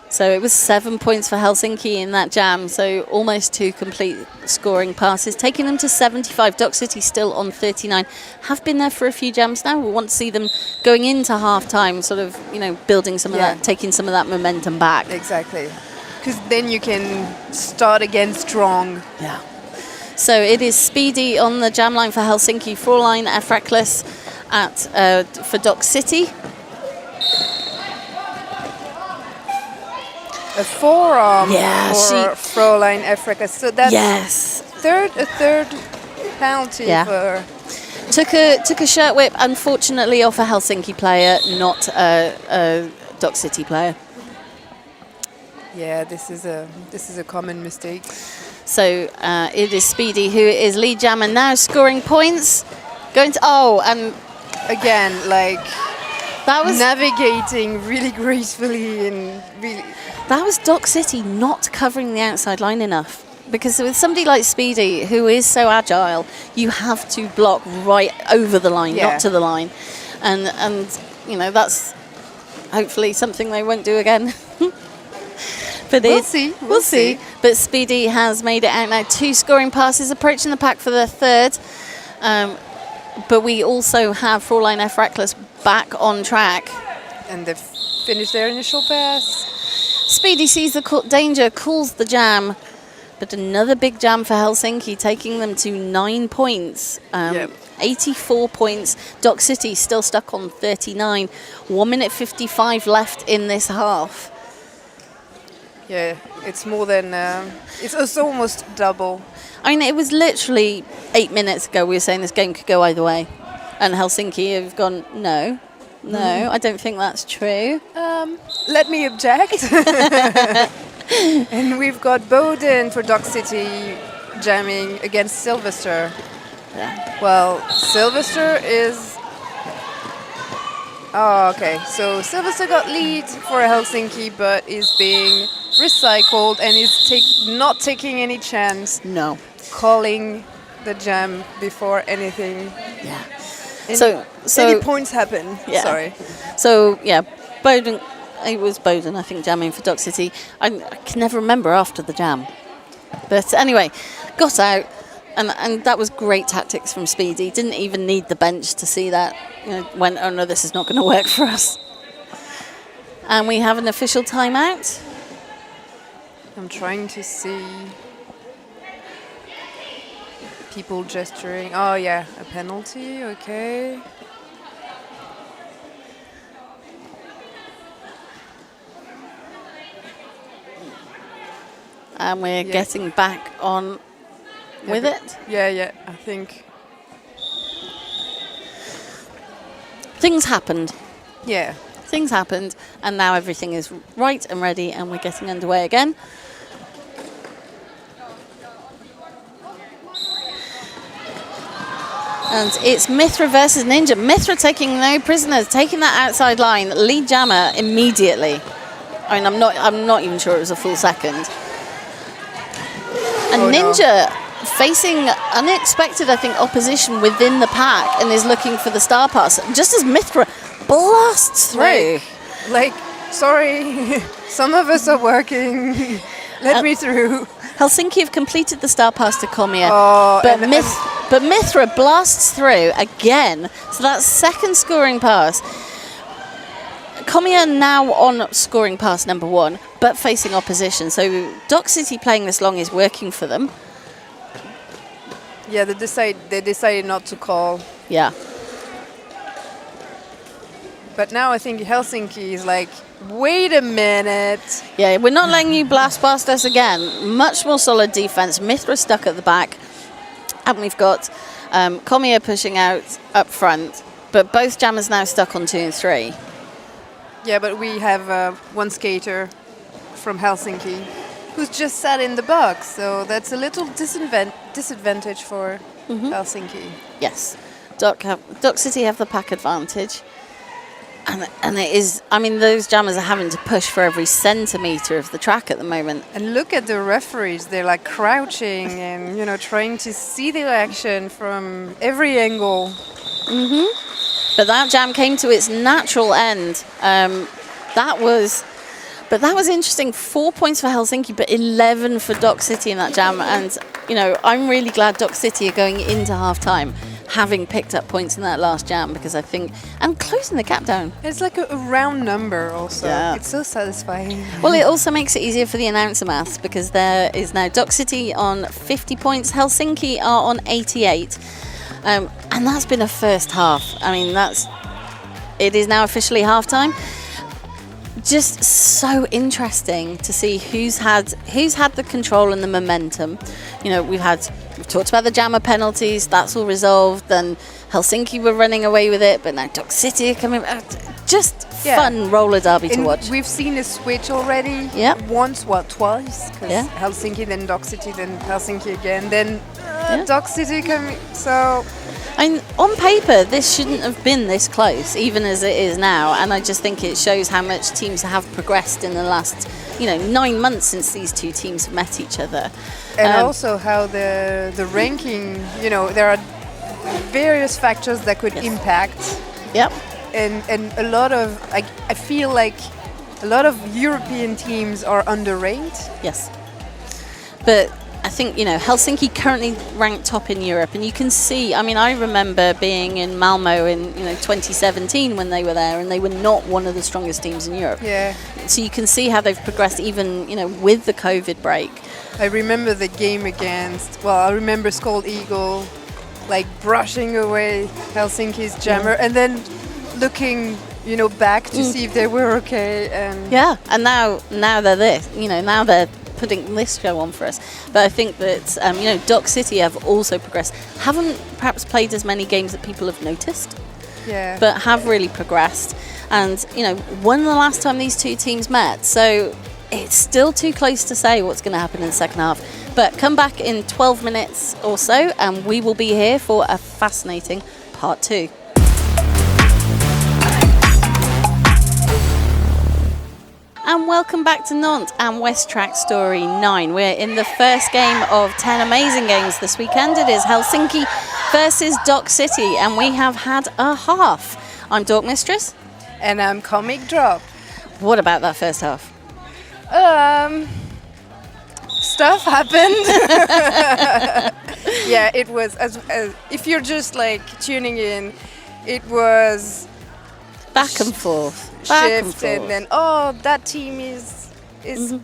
So it was 7 points for Helsinki in that jam. So almost 2 complete scoring passes, taking them to 75. Dock City still on 39. Have been there for a few jams now. We want to see them going into half time, sort of, building some of that, taking some of that momentum back. Exactly. Because then you can start again strong. Yeah. So it is Speedy on the jam line for Helsinki, Fräulein Efrekless for Dock City. A forearm for Fräulein Efrekless. So that's a third penalty for... Took a shirt whip, unfortunately, off a Helsinki player, not a Dock City player. Yeah, this is a common mistake. So it is Speedy who is lead jammer now, scoring points. And again, that was navigating really gracefully and really. That was Dock City not covering the outside line enough. Because with somebody like Speedy, who is so agile, you have to block right over the line, not to the line. And that's hopefully something they won't do again. But we'll see. We'll see. But Speedy has made it out now. 2 scoring passes, approaching the pack for the third. But we also have Fräulein Efrekless back on track. And they've finished their initial pass. Speedy sees the danger, calls the jam. But another big jam for Helsinki, taking them to 9 points. 84 points. Dock City still stuck on 39. 1 minute 55 left in this half. Yeah, it's more than... it's almost double. I mean, it was literally 8 minutes ago we were saying this game could go either way. And Helsinki have gone, no, I don't think that's true. Let me object. And we've got Bowden for Dock City jamming against Sylvester. Yeah. Well, Sylvester is... Oh, okay. So Sylvester got lead for Helsinki, but is being recycled and is not taking any chance. No. Calling the jam before anything. Yeah. So any points happen. Yeah. Sorry. So yeah, Bowden. It was Bowden, I think, jamming for Dock City. I can never remember after the jam, but anyway, got out, and that was great tactics from Speedy. Didn't even need the bench to see that. Went, oh no, this is not going to work for us. And we have an official timeout. I'm trying to see people gesturing. Oh yeah, a penalty. Okay. And we're getting back on with it. Yeah, I think. Things happened. Yeah. Things happened, and now everything is right and ready, and we're getting underway again. And it's Mithra versus Ninja. Mithra taking no prisoners, taking that outside line, lead jammer immediately. I mean, I'm not even sure it was a full second. And Ninja facing unexpected, I think, opposition within the pack and is looking for the star pass. Just as Mithra blasts through. Sorry, some of us are working. Let me through. Helsinki have completed the star pass to Komia, Oh, but Mithra blasts through again. So that's second scoring pass. Komia now on scoring pass number 1, but facing opposition. So Dock City playing this long is working for them. Yeah, they decided not to call. Yeah. But now I think Helsinki is like, wait a minute. Yeah, we're not letting you blast past us again. Much more solid defense. Mithra stuck at the back. And we've got Komia pushing out up front. But both jammers now stuck on 2 and 3. Yeah, but we have one skater from Helsinki who's just sat in the box. So that's a little disadvantage for Helsinki. Yes. Dock City have the pack advantage. And it is, I mean, those jammers are having to push for every centimetre of the track at the moment. And look at the referees. They're like crouching and, trying to see the action from every angle. But that jam came to its natural end. That was interesting. 4 points for Helsinki, but 11 for Dock City in that jam. And, I'm really glad Dock City are going into half-time, having picked up points in that last jam, because I think, and closing the gap down. It's like a round number also. Yeah. It's so satisfying. Well, it also makes it easier for the announcer maths, because there is now Dock City on 50 points, Helsinki are on 88. And that's been a first half. I mean, it is now officially half-time. Just so interesting to see who's had the control and the momentum. We've talked about the jammer penalties. That's all resolved. Then Helsinki were running away with it, but now Dock City are coming. Just fun roller derby to watch. We've seen a switch already. Yeah. Twice. Because Helsinki, then Dock City, then Helsinki again, then Dock City coming. So. And on paper, this shouldn't have been this close, even as it is now. And I just think it shows how much teams have progressed in the last, 9 months since these two teams have met each other. And also how the ranking, there are various factors that could impact. Yep. And a lot of, I feel like a lot of European teams are underranked. Yes. But I think, Helsinki currently ranked top in Europe, and you can see, I remember being in Malmo in, 2017 when they were there, and they were not one of the strongest teams in Europe. Yeah. So you can see how they've progressed even, with the COVID break. I remember the game I remember Skål Eagle, brushing away Helsinki's jammer, and then looking, back to see if they were okay. And and now they're this, now they're putting this show on for us. But I think that Dock City have also progressed, haven't perhaps played as many games that people have noticed, but have really progressed. And when the last time these two teams met, so it's still too close to say what's going to happen in the second half. But come back in 12 minutes or so, and we will be here for a fascinating part 2. And welcome back to Nantes and West Track Story 9. We're in the first game of 10 amazing games this weekend. It is Helsinki versus Dock City, and we have had a half. I'm Dork Mistress. And I'm Comic Drop. What about that first half? Stuff happened. Yeah, it was, as if you're just like tuning in, it was back and forth. Shift and then that team is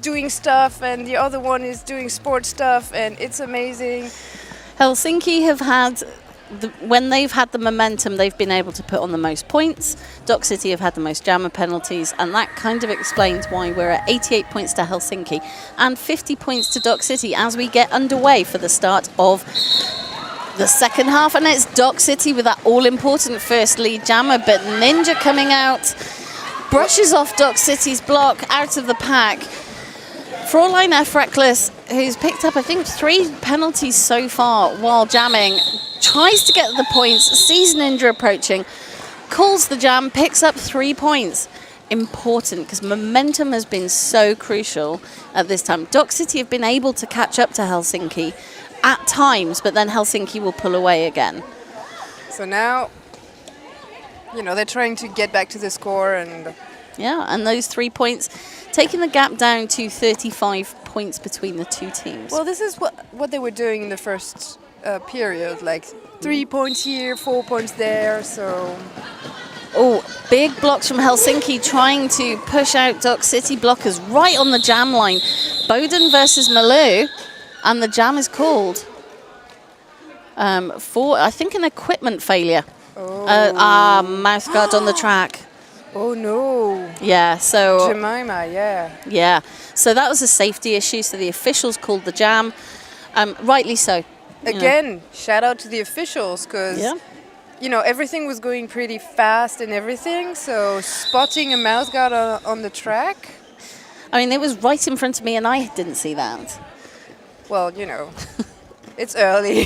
doing stuff and the other one is doing sports stuff, and it's amazing. Helsinki have had when they've had the momentum, they've been able to put on the most points. Dock City have had the most jammer penalties, and that kind of explains why we're at 88 points to Helsinki and 50 points to Dock City as we get underway for the start of the second half. And it's Dock City with that all-important first lead jammer, but Ninja coming out, brushes off Dock City's block out of the pack. Fräulein F. Reckless, who's picked up, I think, 3 penalties so far while jamming, tries to get the points, sees Ninja approaching, calls the jam, picks up 3 points. Important, because momentum has been so crucial at this time. Dock City have been able to catch up to Helsinki at times, but then Helsinki will pull away again. So now, they're trying to get back to the score, and and those 3 points, taking the gap down to 35 points between the two teams. Well, this is what they were doing in the first period, like 3 points here, 4 points there, so... Oh, big blocks from Helsinki trying to push out Dock City blockers right on the jam line. Bowden versus Malou, and the jam is called for, I think, an equipment failure. Mouse guard on the track. Oh no. Yeah, so... Jemima, yeah. Yeah, so that was a safety issue, so the officials called the jam. Rightly so. Again, shout out to the officials, because, everything was going pretty fast and everything, so spotting a mouse guard on the track... I mean, it was right in front of me and I didn't see that. Well, it's early.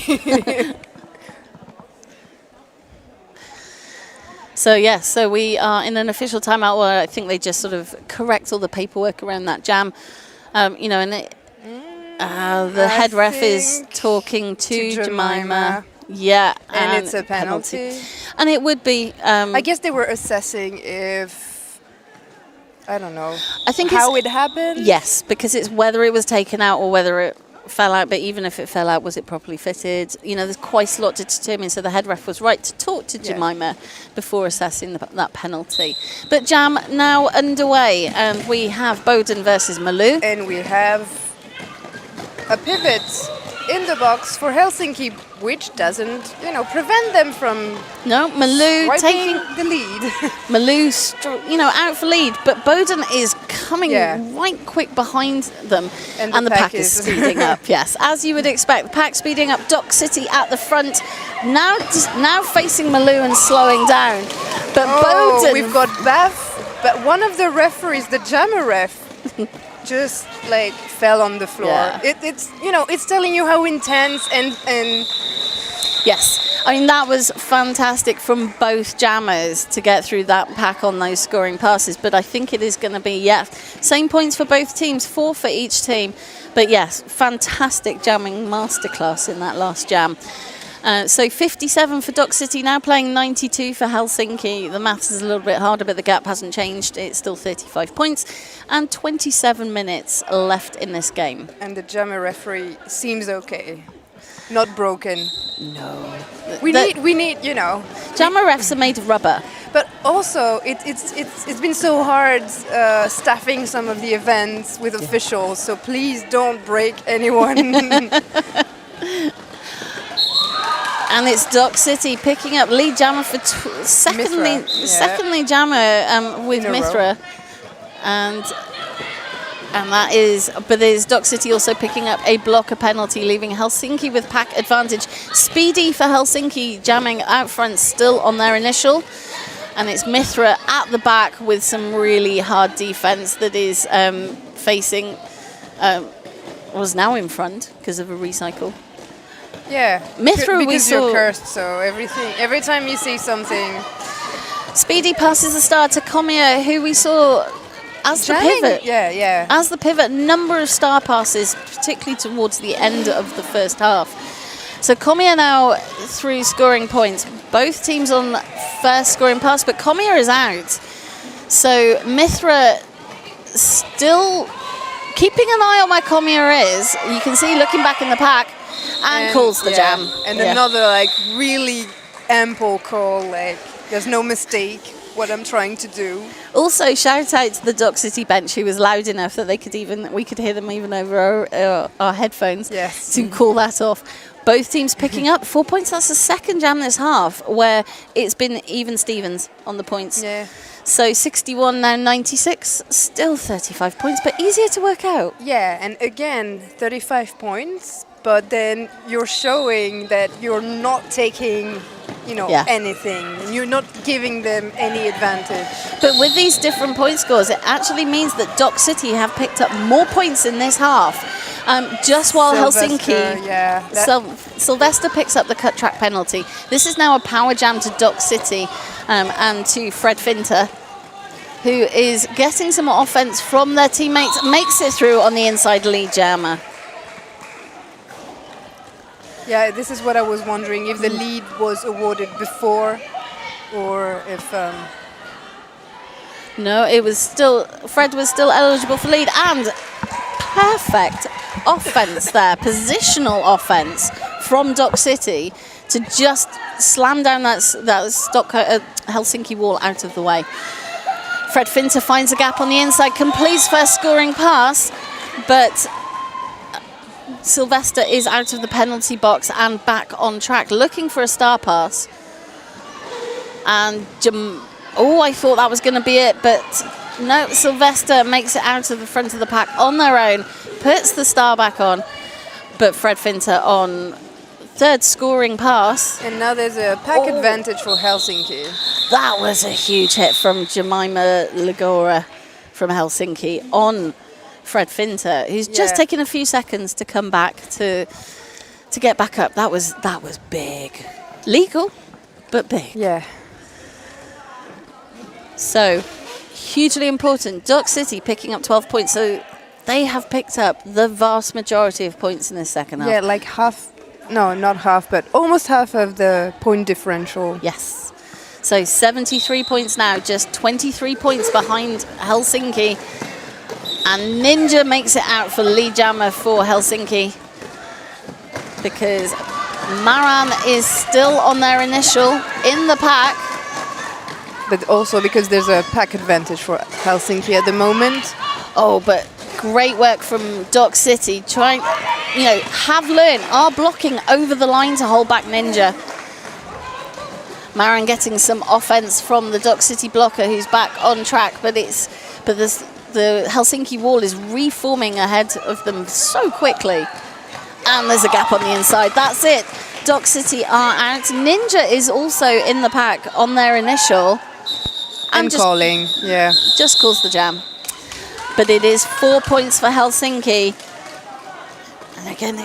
So we are in an official timeout where I think they just sort of correct all the paperwork around that jam. And the head ref is talking to Jemima. Yeah. And it's a penalty. And it would be... I guess they were assessing if... I don't know. I think how it happened? Yes, because it's whether it was taken out or whether it fell out, but even if it fell out, was it properly fitted? There's quite a lot to determine, so the head ref was right to talk to Jemima before assessing that penalty. But jam now underway, and we have Bowden versus Malou. And we have a pivot in the box for Helsinki, which doesn't, prevent them from Malou taking the lead. Malou, out for lead, but Bowden is coming right quick behind them, and the pack is speeding up. Yes, as you would expect, the pack speeding up. Dock City at the front, now facing Malou and slowing down. But Bowden, we've got Beth, but one of the referees, the jammer ref, just fell on the floor. Yeah. It's telling you how intense and yes, I mean that was fantastic from both jammers to get through that pack on those scoring passes. But I think it is going to be same points for both teams, 4 for each team. But yes, fantastic jamming masterclass in that last jam. So 57 for Dock City, now playing 92 for Helsinki. The maths is a little bit harder, but the gap hasn't changed. It's still 35 points and 27 minutes left in this game. And the jammer referee seems okay. Not broken. No. We need, Jammer refs are made of rubber. But also, it's been so hard staffing some of the events with officials, so please don't break anyone. And it's Dock City picking up lead jammer for second lead jammer with Mithra. And that is, but there's Dock City also picking up a blocker penalty, leaving Helsinki with pack advantage. Speedy for Helsinki, jamming out front, still on their initial. And it's Mithra at the back with some really hard defense that is facing was now in front because of a recycle. Yeah, Mithra, we because saw. you're cursed, so every time you see something. Speedy passes the start to Comier, who we saw as the pivot. Yeah. As the pivot, number of star passes, particularly towards the end of the first half. So Comier now through scoring points. Both teams on first scoring pass, but Comier is out. So Mithra still keeping an eye on where Comier is. You can see looking back in the pack and calls the jam. And another like really ample call, like there's no mistake what I'm trying to do. Also, shout out to the Dock City bench, who was loud enough that we could hear them even over our headphones to call that off. Both teams picking up 4 points. That's the second jam this half where it's been even Stevens on the points. Yeah. So 61 now 96, still 35 points, but easier to work out. Yeah, and again 35 points, but then you're showing that you're not taking anything. You're not giving them any advantage. But with these different point scores, it actually means that Dock City have picked up more points in this half. Just while Helsinki, Sylvester picks up the cut track penalty. This is now a power jam to Dock City and to Fred Finter, who is getting some offense from their teammates, makes it through on the inside lead jammer. Yeah, this is what I was wondering, if the lead was awarded before or if... No, it was still... Fred was still eligible for lead, and perfect offense there, positional offense from Dock City to just slam down that Helsinki wall out of the way. Fred Finter finds a gap on the inside, completes first scoring pass, but... Sylvester is out of the penalty box and back on track, looking for a star pass. And I thought that was going to be it, but no, Sylvester makes it out of the front of the pack on their own, puts the star back on, but Fred Finter on third scoring pass. And now there's a pack advantage for Helsinki. That was a huge hit from Jemima Legora from Helsinki on Fred Finter, who's just taken a few seconds to come back to get back up. That was big. Legal, but big. Yeah. So, hugely important. Dock City picking up 12 points. So, they have picked up the vast majority of points in this second half. Yeah, like half, no, not half, but almost half of the point differential. Yes. So, 73 points now, just 23 points behind Helsinki. And Ninja makes it out for lead jammer for Helsinki because Maran is still on their initial in the pack. But also because there's a pack advantage for Helsinki at the moment. Oh, but great work from Dock City. Are blocking over the line to hold back Ninja. Maran getting some offense from the Dock City blocker who's back on track, but the Helsinki wall is reforming ahead of them so quickly. And there's a gap on the inside. That's it. Dock City are out. Ninja is also in the pack on their initial. And calling, yeah. Just calls the jam. But it is 4 points for Helsinki. And again,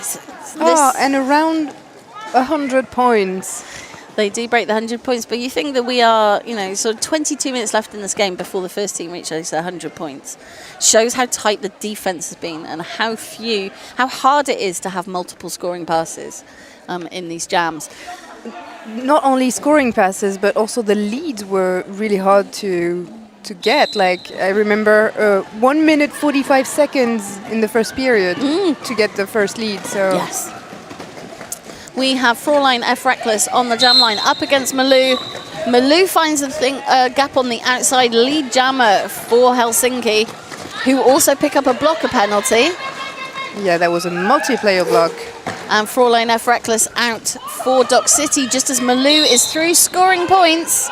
and around 100 points. They do break the 100 points, but you think that we are, sort of 22 minutes left in this game before the first team reaches 100 points. Shows how tight the defense has been and how hard it is to have multiple scoring passes in these jams. Not only scoring passes, but also the leads were really hard to get. Like, I remember 1 minute 45 seconds in the first period to get the first lead. So yes. We have Fraulein F. Reckless on the jam line up against Malou. Malou finds a gap on the outside lead jammer for Helsinki, who also pick up a blocker penalty. Yeah, that was a multiplayer block. And Fraulein F. Reckless out for Dock City just as Malou is through scoring points.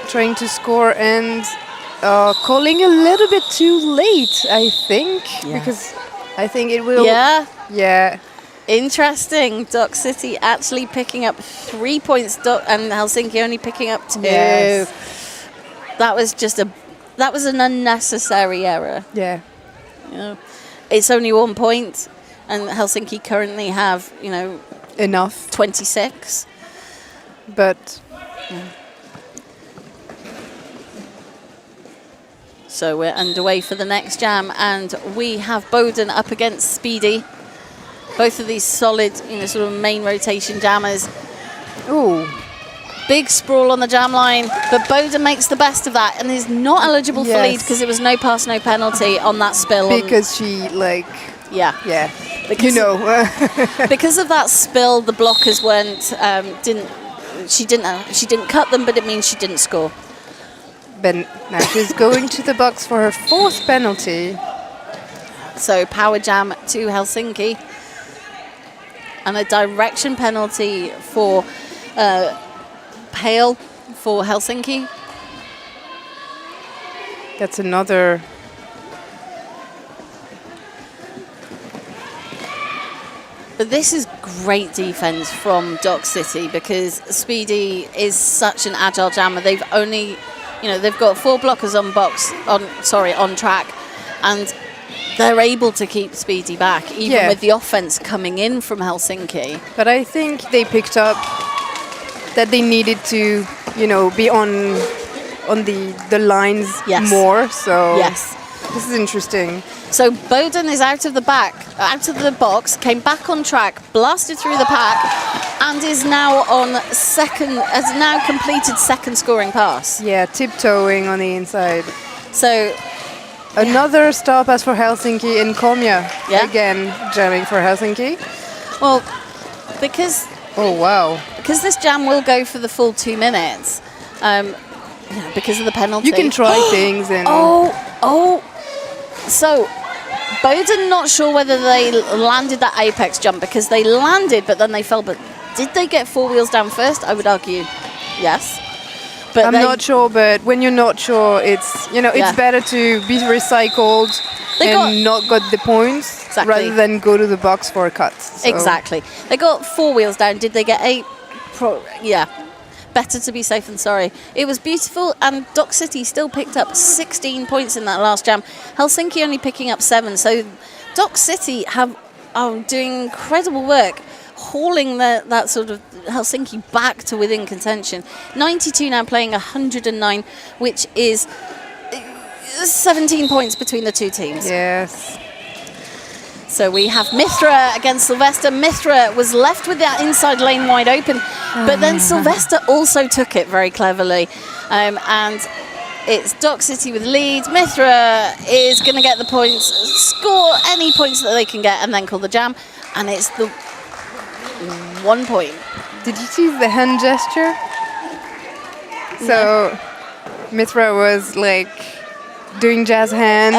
Trying to score and calling a little bit too late, I think. Yeah. Because I think it will... Yeah. Interesting. Dock City actually picking up 3 points and Helsinki only picking up 2. Yes. That was an unnecessary error. Yeah. it's only 1 point, and Helsinki currently have, enough. 26. But So we're underway for the next jam, and we have Bowden up against Speedy. Both of these solid, sort of main rotation jammers. ooh, Big sprawl on the jam line, but Bowden makes the best of that and is not eligible for lead because it was no pass, no penalty on that spill. because she Yeah. because Because of that spill, the blockers she didn't cut them, but it means she didn't score. Ben now she's going to the box for her 4th penalty. So power jam to Helsinki, and a direction penalty for Pale for Helsinki. That's another. But this is great defense from Dock City because Speedy is such an agile jammer. They've only, they've got 4 blockers on track, and they're able to keep Speedy back, even with the offense coming in from Helsinki. But I think they picked up that they needed to, be on the lines more. So yes, this is interesting. So Bowden is out of the box, came back on track, blasted through the pack, and is now has now completed second scoring pass. Yeah, tiptoeing on the inside. So another star pass for Helsinki in Komia. Yeah. Again, jamming for Helsinki. Well, because this jam will go for the full 2 minutes, because of the penalty. You can try things and. So Bowden not sure whether they landed that apex jump because they landed, but then they fell. But did they get 4 wheels down first? I would argue, yes. But I'm not sure, but when you're not sure, it's it's better to be recycled not got the points rather than go to the box for a cut. So. Exactly. They got 4 wheels down. Did they get 8? Better to be safe than sorry. It was beautiful, and Dock City still picked up 16 points in that last jam. Helsinki only picking up 7. So Dock City are doing incredible work, hauling that sort of Helsinki back to within contention. 92 now playing 109, which is 17 points between the two teams. Yes. So we have Mithra against Sylvester. Mithra was left with that inside lane wide open, but then Sylvester also took it very cleverly. And it's Dock City with lead. Mithra is going to get the points, score any points that they can get, and then call the jam. And it's the 1 point. Did you see the hand gesture? So Mithra was doing jazz hands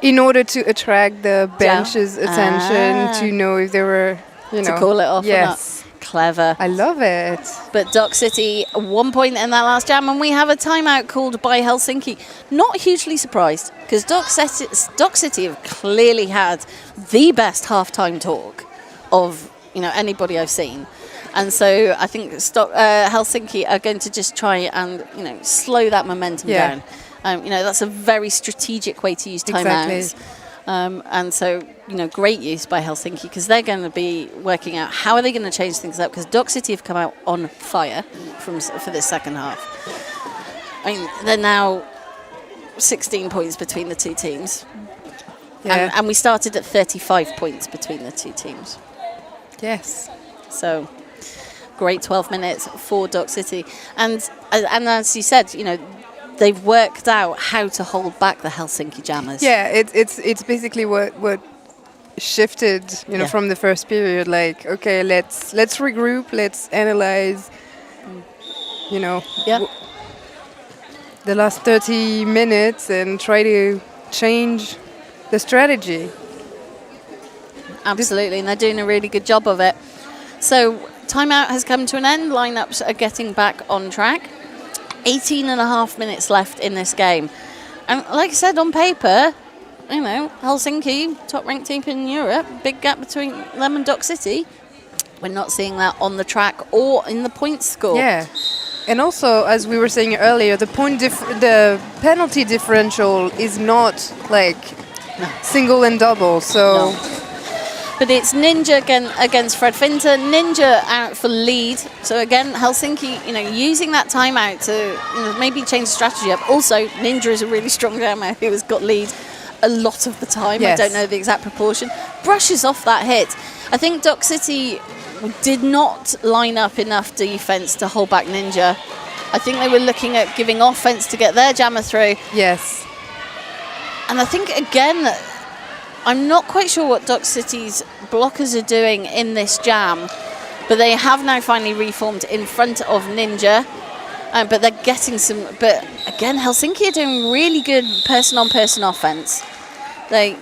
in order to attract the bench's attention to know if they were, to call it off. Yes. Or not. Clever. I love it. But Dock City, 1 point in that last jam, and we have a timeout called by Helsinki. Not hugely surprised, because Dock City have clearly had the best halftime talk of anybody I've seen. And so I think Helsinki are going to just try and slow that momentum down. That's a very strategic way to use timeouts. Exactly. And so, great use by Helsinki, because they're going to be working out how are they going to change things up, because Dock City have come out on fire for this second half. They're now 16 points between the two teams. Yeah. And we started at 35 points between the two teams. Yes. So, great 12 minutes for Dock City. And as you said, they've worked out how to hold back the Helsinki jammers. Yeah, it's basically what shifted, from the first period. Okay, let's regroup, let's analyze, the last 30 minutes and try to change the strategy. Absolutely, and they're doing a really good job of it. So, timeout has come to an end. Lineups are getting back on track. 18 and a half minutes left in this game. And like I said, on paper, Helsinki, top-ranked team in Europe, big gap between them and Dock City. We're not seeing that on the track or in the point score. Yeah. And also, as we were saying earlier, the penalty differential is not single and double. So. No. But it's Ninja against Fred Finter. Ninja out for lead. So again, Helsinki, using that timeout to maybe change the strategy up. Also, Ninja is a really strong jammer who has got lead a lot of the time. Yes. I don't know the exact proportion. Brushes off that hit. I think Dock City did not line up enough defense to hold back Ninja. I think they were looking at giving offense to get their jammer through. Yes. And I think, again, I'm not quite sure what Dock City's blockers are doing in this jam, but they have now finally reformed in front of Ninja. But they're getting some. But again, Helsinki are doing really good person-on-person offense. They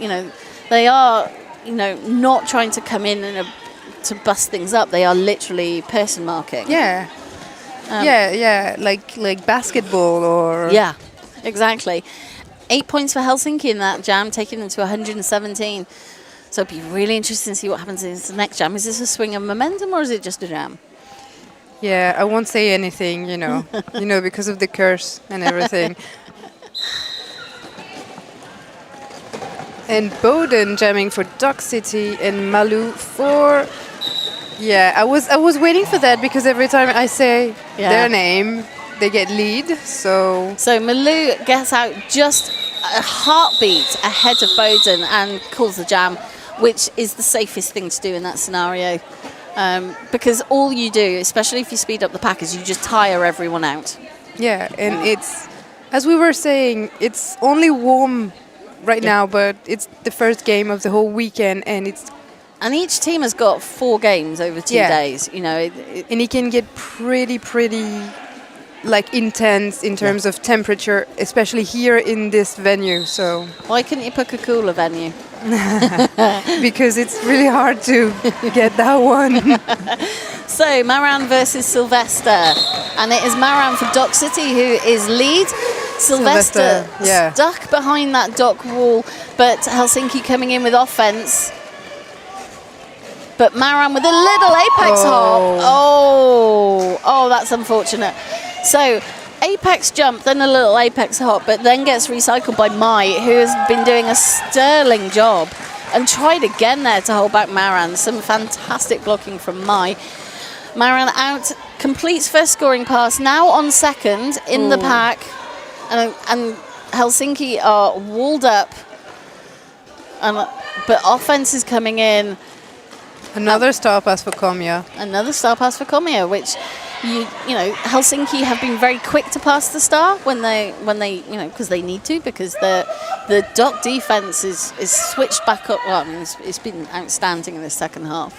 are, not trying to come in and to bust things up. They are literally person marking. Yeah. Like basketball or. Yeah, exactly. 8 points for Helsinki in that jam, taking them to 117. So it'd be really interesting to see what happens in the next jam. Is this a swing of momentum or is it just a jam? Yeah, I won't say anything, because of the curse and everything. And Bowden jamming for Dock City and Malou for. Yeah, I was waiting for that because every time I say their name, they get lead. So Malou gets out just a heartbeat ahead of Bowden and calls the jam, which is the safest thing to do in that scenario. Because all you do, especially if you speed up the pack, is you just tire everyone out. Yeah, and it's, as we were saying, it's only warm right now, but it's the first game of the whole weekend, and each team has got 4 games over 2 days. And it can get pretty intense in terms of temperature, especially here in this venue. So why couldn't you pick a cooler venue? Because it's really hard to get that one. So Maran versus Sylvester, and it is Maran for Dock City who is lead. Sylvester stuck behind that dock wall, but Helsinki coming in with offense. But Maran with a little apex hop. Oh, that's unfortunate. So apex jump, then a little apex hop, but then gets recycled by Mai, who has been doing a sterling job and tried again there to hold back Maran. Some fantastic blocking from Mai. Maran out, completes first scoring pass, now on second in the pack, and Helsinki are walled up, but offense is coming in. Another star pass for Komia. Which Helsinki have been very quick to pass the star when they because they need to, because the Dock defense is switched back up. Well, it's been outstanding in the second half,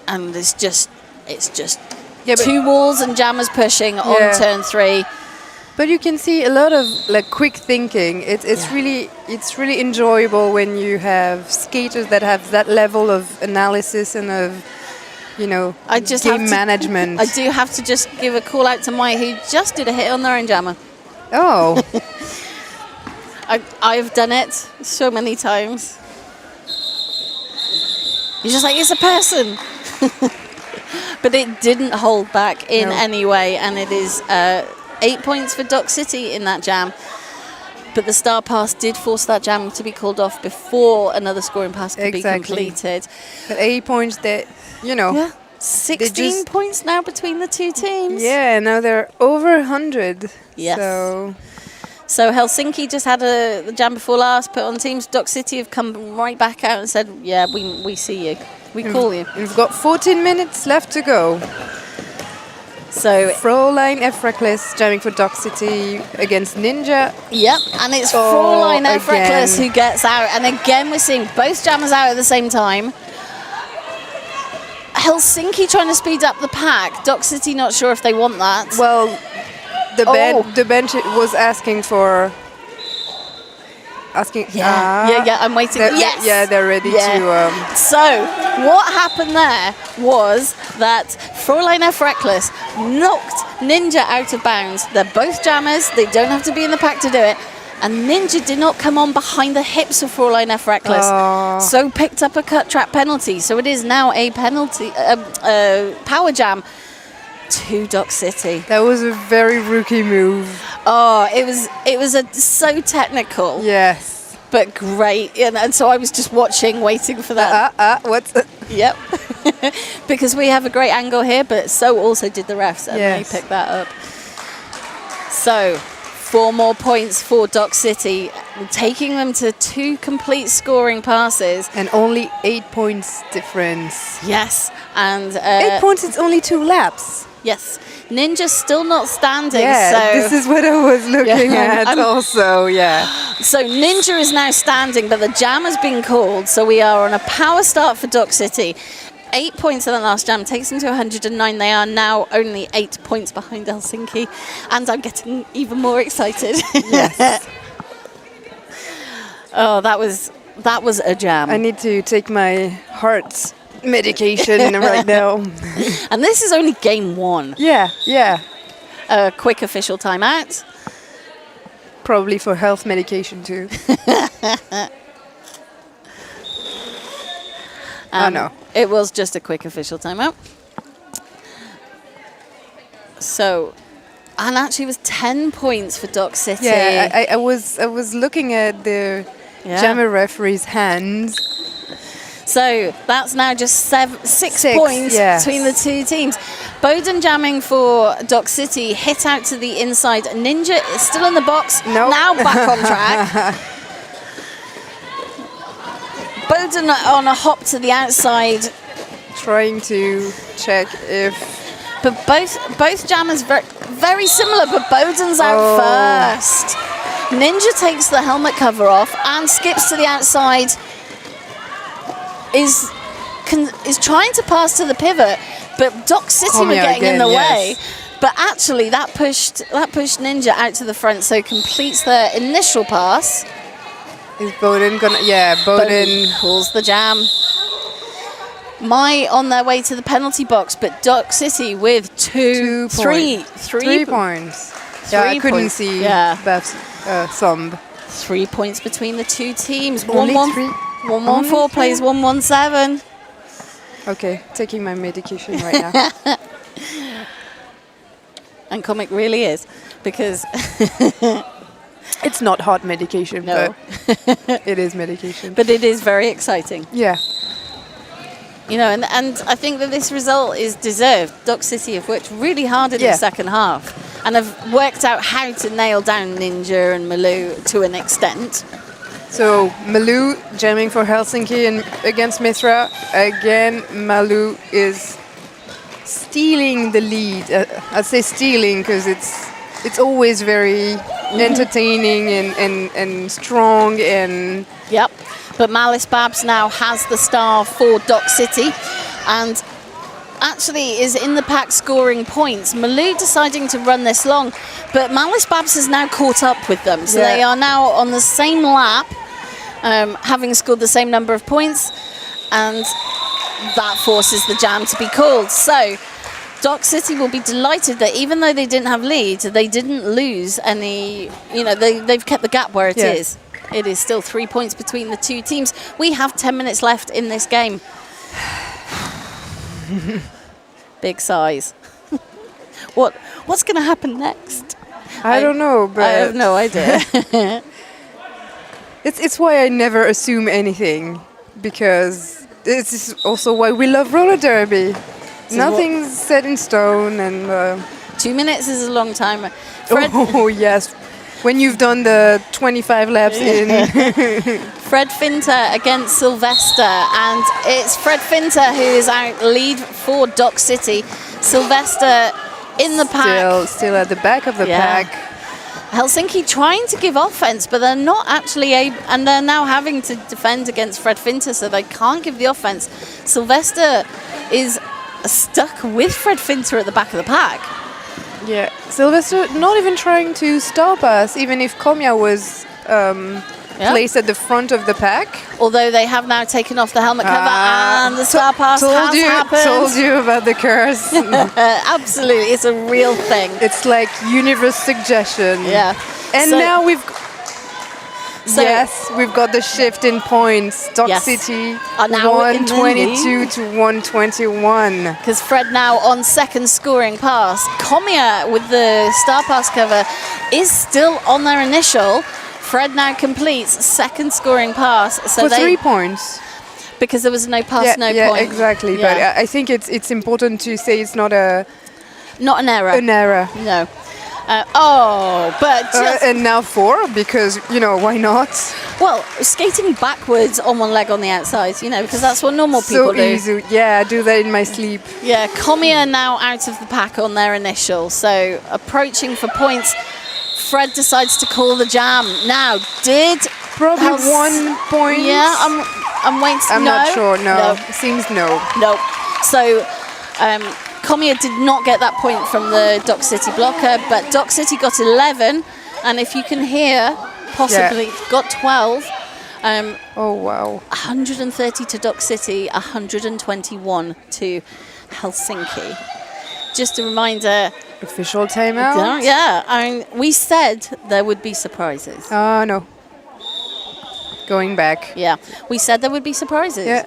and it's just 2 walls and jammers pushing on turn 3. But you can see a lot of quick thinking. It's really enjoyable when you have skaters that have that level of analysis and of game management. I do have to just give a call out to Mai, who just did a hit on their own jammer. Oh. I've done it so many times. You're just like, it's a person. But it didn't hold back in any way, and it is 8 points for Dock City in that jam. But the star pass did force that jam to be called off before another scoring pass could be completed. But 8 points that, 16 points now between the 2 teams. Yeah, now they're over 100. Yes. So Helsinki just had the jam before last, put on teams. Dock City have come right back out and said, yeah, we see you. We call you. We've got 14 minutes left to go. So Fräulein Efrakles jamming for Dock City against Ninja. Yep, and it's Fräulein Efrakles who gets out. And again, we're seeing both jammers out at the same time. Helsinki trying to speed up the pack. Dock City not sure if they want that. Well, the bench was asking for... Yeah, I'm waiting. Yes! Yeah, they're ready to... So, what happened there was that Fräulein Efrakles knocked Ninja out of bounds. They're both jammers. They don't have to be in the pack to do it. And Ninja did not come on behind the hips of Fräulein Efrakles, so picked up a cut track penalty. So it is now a penalty, power jam to Dock City. That was a very rookie move. Oh, it was so technical. Yes. but great. And so I was just watching, waiting for that. What's... Yep. Because we have a great angle here, but so also did the refs, and they picked that up. So 4 more points for Dock City, taking them to 2 complete scoring passes. And only 8 points difference. Yes. And 8 points, it's only 2 laps. Yes. Ninja's still not standing. Yeah, so this is what I was looking at also, So Ninja is now standing, but the jam has been called. So we are on a power start for Dock City. 8 points in the last jam takes them to 109. They are now only 8 points behind Helsinki. And I'm getting even more excited. Yes. Oh, that was a jam. I need to take my heart medication right now. And this is only game 1. Yeah. A quick official timeout. Probably for health medication too. No. It was just a quick official timeout. So, and actually it was 10 points for Dock City. Yeah, I was looking at the jammer referee's hands. So that's now just 6 points between the 2 teams. Bowden jamming for Dock City, hit out to the inside. Ninja is still in the box, now back on track. Bowden on a hop to the outside. Trying to check if... But both jammers very similar, but Bowden's out first. Ninja takes the helmet cover off and skips to the outside. Is trying to pass to the pivot, but Dock City were getting in the way. But actually, that pushed Ninja out to the front, so completes their initial pass. Is Bowden gonna? Yeah, Bowden calls the jam. On their way to the penalty box, but Dock City with 3 points. I couldn't see Beth's thumb. 3 points between the 2 teams. Only 1-1-4 plays 1-1-7. Okay, taking my medication right now. And comic really is, because it's not hot medication, no. But it is medication. But it is very exciting. Yeah. You know, and I think that this result is deserved. Dock City have worked really hard in the second half and have worked out how to nail down Ninja and Malou to an extent. So Malou jamming for Helsinki and against Mithra. Again, Malou is stealing the lead. I'd say stealing because it's always very entertaining and strong and... Yep. But Malice Babs now has the star for Dock City and actually is in the pack scoring points. Malou deciding to run this long, but Malice Babs has now caught up with them. So they are now on the same lap, having scored the same number of points, and that forces the jam to be called. So Dock City will be delighted that even though they didn't have lead, they didn't lose any, they've kept the gap where it is. It is still 3 points between the 2 teams. We have 10 minutes left in this game. Big size. What's going to happen next? I don't know, but I have no idea. It's why I never assume anything, because this is also why we love roller derby. So nothing's set in stone, and 2 minutes is a long time. Oh yes. When you've done the 25 laps in. Fred Finter against Sylvester, and it's Fred Finter who is out lead for Dock City. Sylvester in the pack. Still at the back of the pack. Helsinki trying to give offense, but they're not actually able, and they're now having to defend against Fred Finter, so they can't give the offense. Sylvester is stuck with Fred Finter at the back of the pack. Yeah, Sylvester not even trying to stop us, even if Komia was placed at the front of the pack. Although they have now taken off the helmet cover and the star pass has happened. Told you about the curse. Absolutely, it's a real thing. It's like universe suggestion. Yeah. And now we've got the shift in points. Dock City are now 122 to 121. Because Fred now on second scoring pass. Komia with the star pass cover is still on their initial. Fred now completes second scoring pass. So For 3 points. Because there was no pass, no yeah, point. exactly. Yeah. But I think it's important to say it's not an error. No. But just... and now 4, because, why not? Well, skating backwards on one leg on the outside, because that's what normal people do. So easy. Yeah, I do that in my sleep. Yeah, Comia now out of the pack on their initial. So approaching for points. Fred decides to call the jam. Now, Probably 1 point. Yeah, I'm waiting. I'm not sure. No. Seems no. No. So, Comia did not get that point from the Dock City blocker, but Dock City got 11, and if you can hear, possibly got 12. Oh, wow. 130 to Dock City, 121 to Helsinki. Just a reminder. Official timeout? Yeah, we said there would be surprises. Oh, no. Going back. Yeah, we said there would be surprises. Yeah.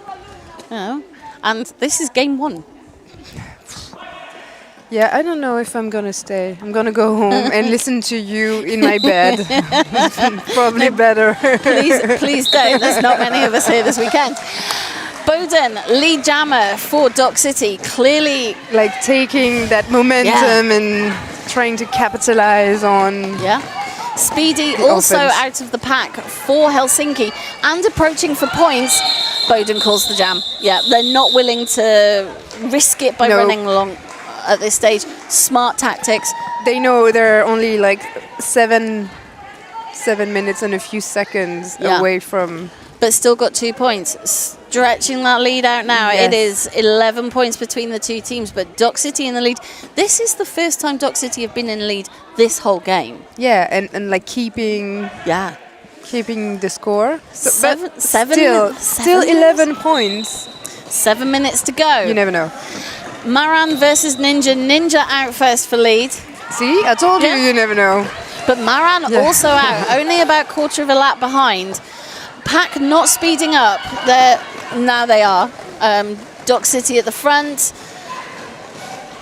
And this is game 1. Yeah, I don't know if I'm going to stay. I'm going to go home and listen to you in my bed. Probably better. Please don't. There's not many of us here this weekend. Bowden, lead jammer for Dock City, clearly... Like taking that momentum and trying to capitalize on... Yeah. Speedy also offense. out of the pack for Helsinki and approaching for points. Bowden calls the jam. Yeah, they're not willing to risk it by running along at this stage. Smart tactics. They know they're only like 7 minutes and a few seconds away from... But still got 2 points. Stretching that lead out now. Yes. It is 11 points between the two teams, but Dock City in the lead. This is the first time Dock City have been in lead this whole game. Yeah, and like keeping the score. So, still 11 points. 7 minutes to go. You never know. Maran versus Ninja. Ninja out first for lead. See, I told you never know. But Maran also out, only about quarter of a lap behind. Pack not speeding up. Now they are. Dock City at the front.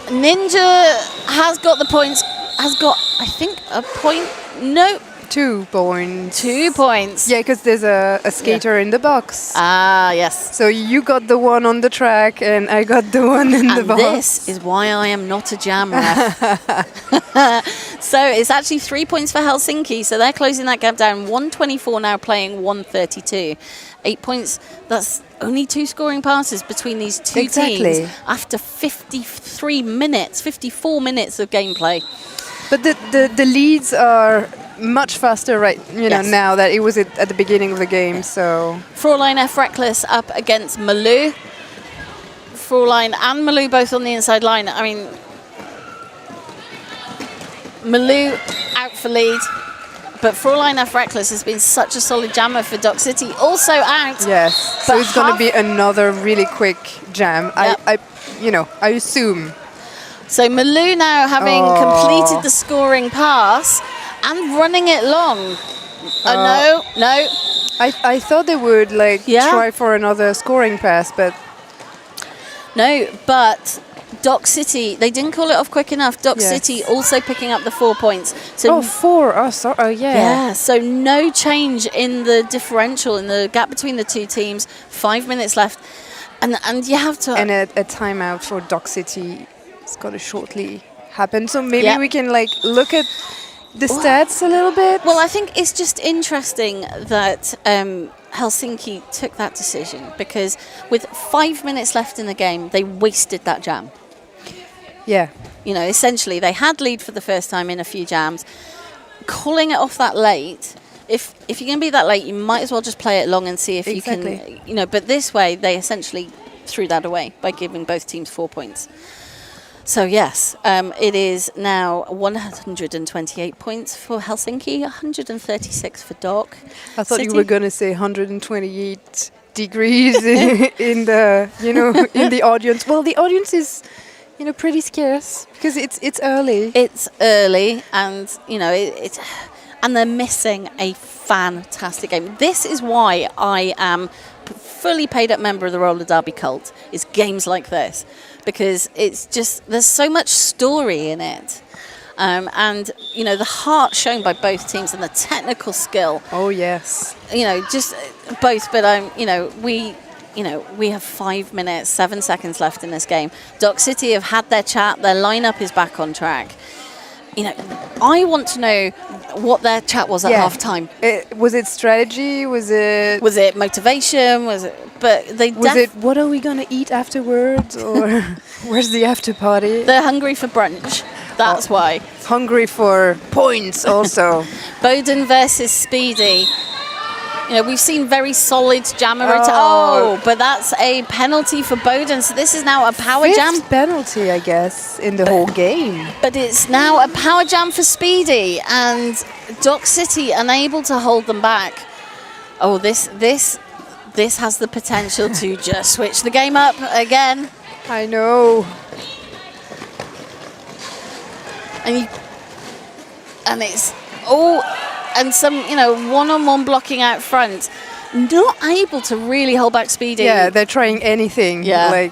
Ninja has got the points. Has got, I think, a point. No. 2 points. 2 points. Yeah, because there's a skater in the box. Ah, yes. So you got the one on the track and I got the one in the box. And this is why I am not a jam ref. So it's actually 3 points for Helsinki. So they're closing that gap down. 124 now playing 132. 8 points. That's only 2 scoring passes between these two teams after 54 minutes of gameplay. But the leads are much faster now that it was at the beginning of the game. So Fraulein F. Reckless up against Malou. Fraulein and Malou both on the inside line. I mean, Malou out for lead, but Fraulein F. Reckless has been such a solid jammer for Dock City. Also out. Yes. So it's going to be another really quick jam. Yep. I assume. So Malou now having completed the scoring pass and running it long. No. I thought they would try for another scoring pass, but no. But Dock City, they didn't call it off quick enough. Dock City also picking up the 4 points. So 4. Oh, sorry. Oh, yeah. Yeah. So no change in the differential in the gap between the two teams. 5 minutes left, and you have to. And a timeout for Dock City. It's going to shortly happen. So maybe we can look at the stats a little bit. Well, I think it's just interesting that Helsinki took that decision because with 5 minutes left in the game, they wasted that jam. Yeah. Essentially, they had lead for the first time in a few jams. Calling it off that late, if you're going to be that late, you might as well just play it long and see if you can, but this way, they essentially threw that away by giving both teams 4 points. So yes, it is now 128 points for Helsinki, 136 for Dock. I thought you were going to say 128 degrees in the in the audience. Well, the audience is pretty scarce because it's early. It's early, and and they're missing a fantastic game. This is why I am fully paid up member of the Roller Derby cult. Is games like this. Because it's just, there's so much story in it. And, you know, the heart shown by both teams and the technical skill. Oh, yes. You know, just both. But, we have 5 minutes, 7 seconds left in this game. Dock City have had their chat. Their lineup is back on track. You know, I want to know what their chat was at half time. Was it strategy? Was it motivation? But was it what are we gonna eat afterwards? Or where's the after party? They're hungry for brunch. That's why. Hungry for points also. Bowden versus Speedy. You know, we've seen very solid jammer. But that's a penalty for Bowden. So this is now a power jam. Penalty, I guess, in the whole game. But it's now a power jam for Speedy, and Dock City unable to hold them back. Oh, this has the potential to just switch the game up again. I know. And some, one-on-one blocking out front, not able to really hold back Speedy. Yeah, they're trying anything. Yeah.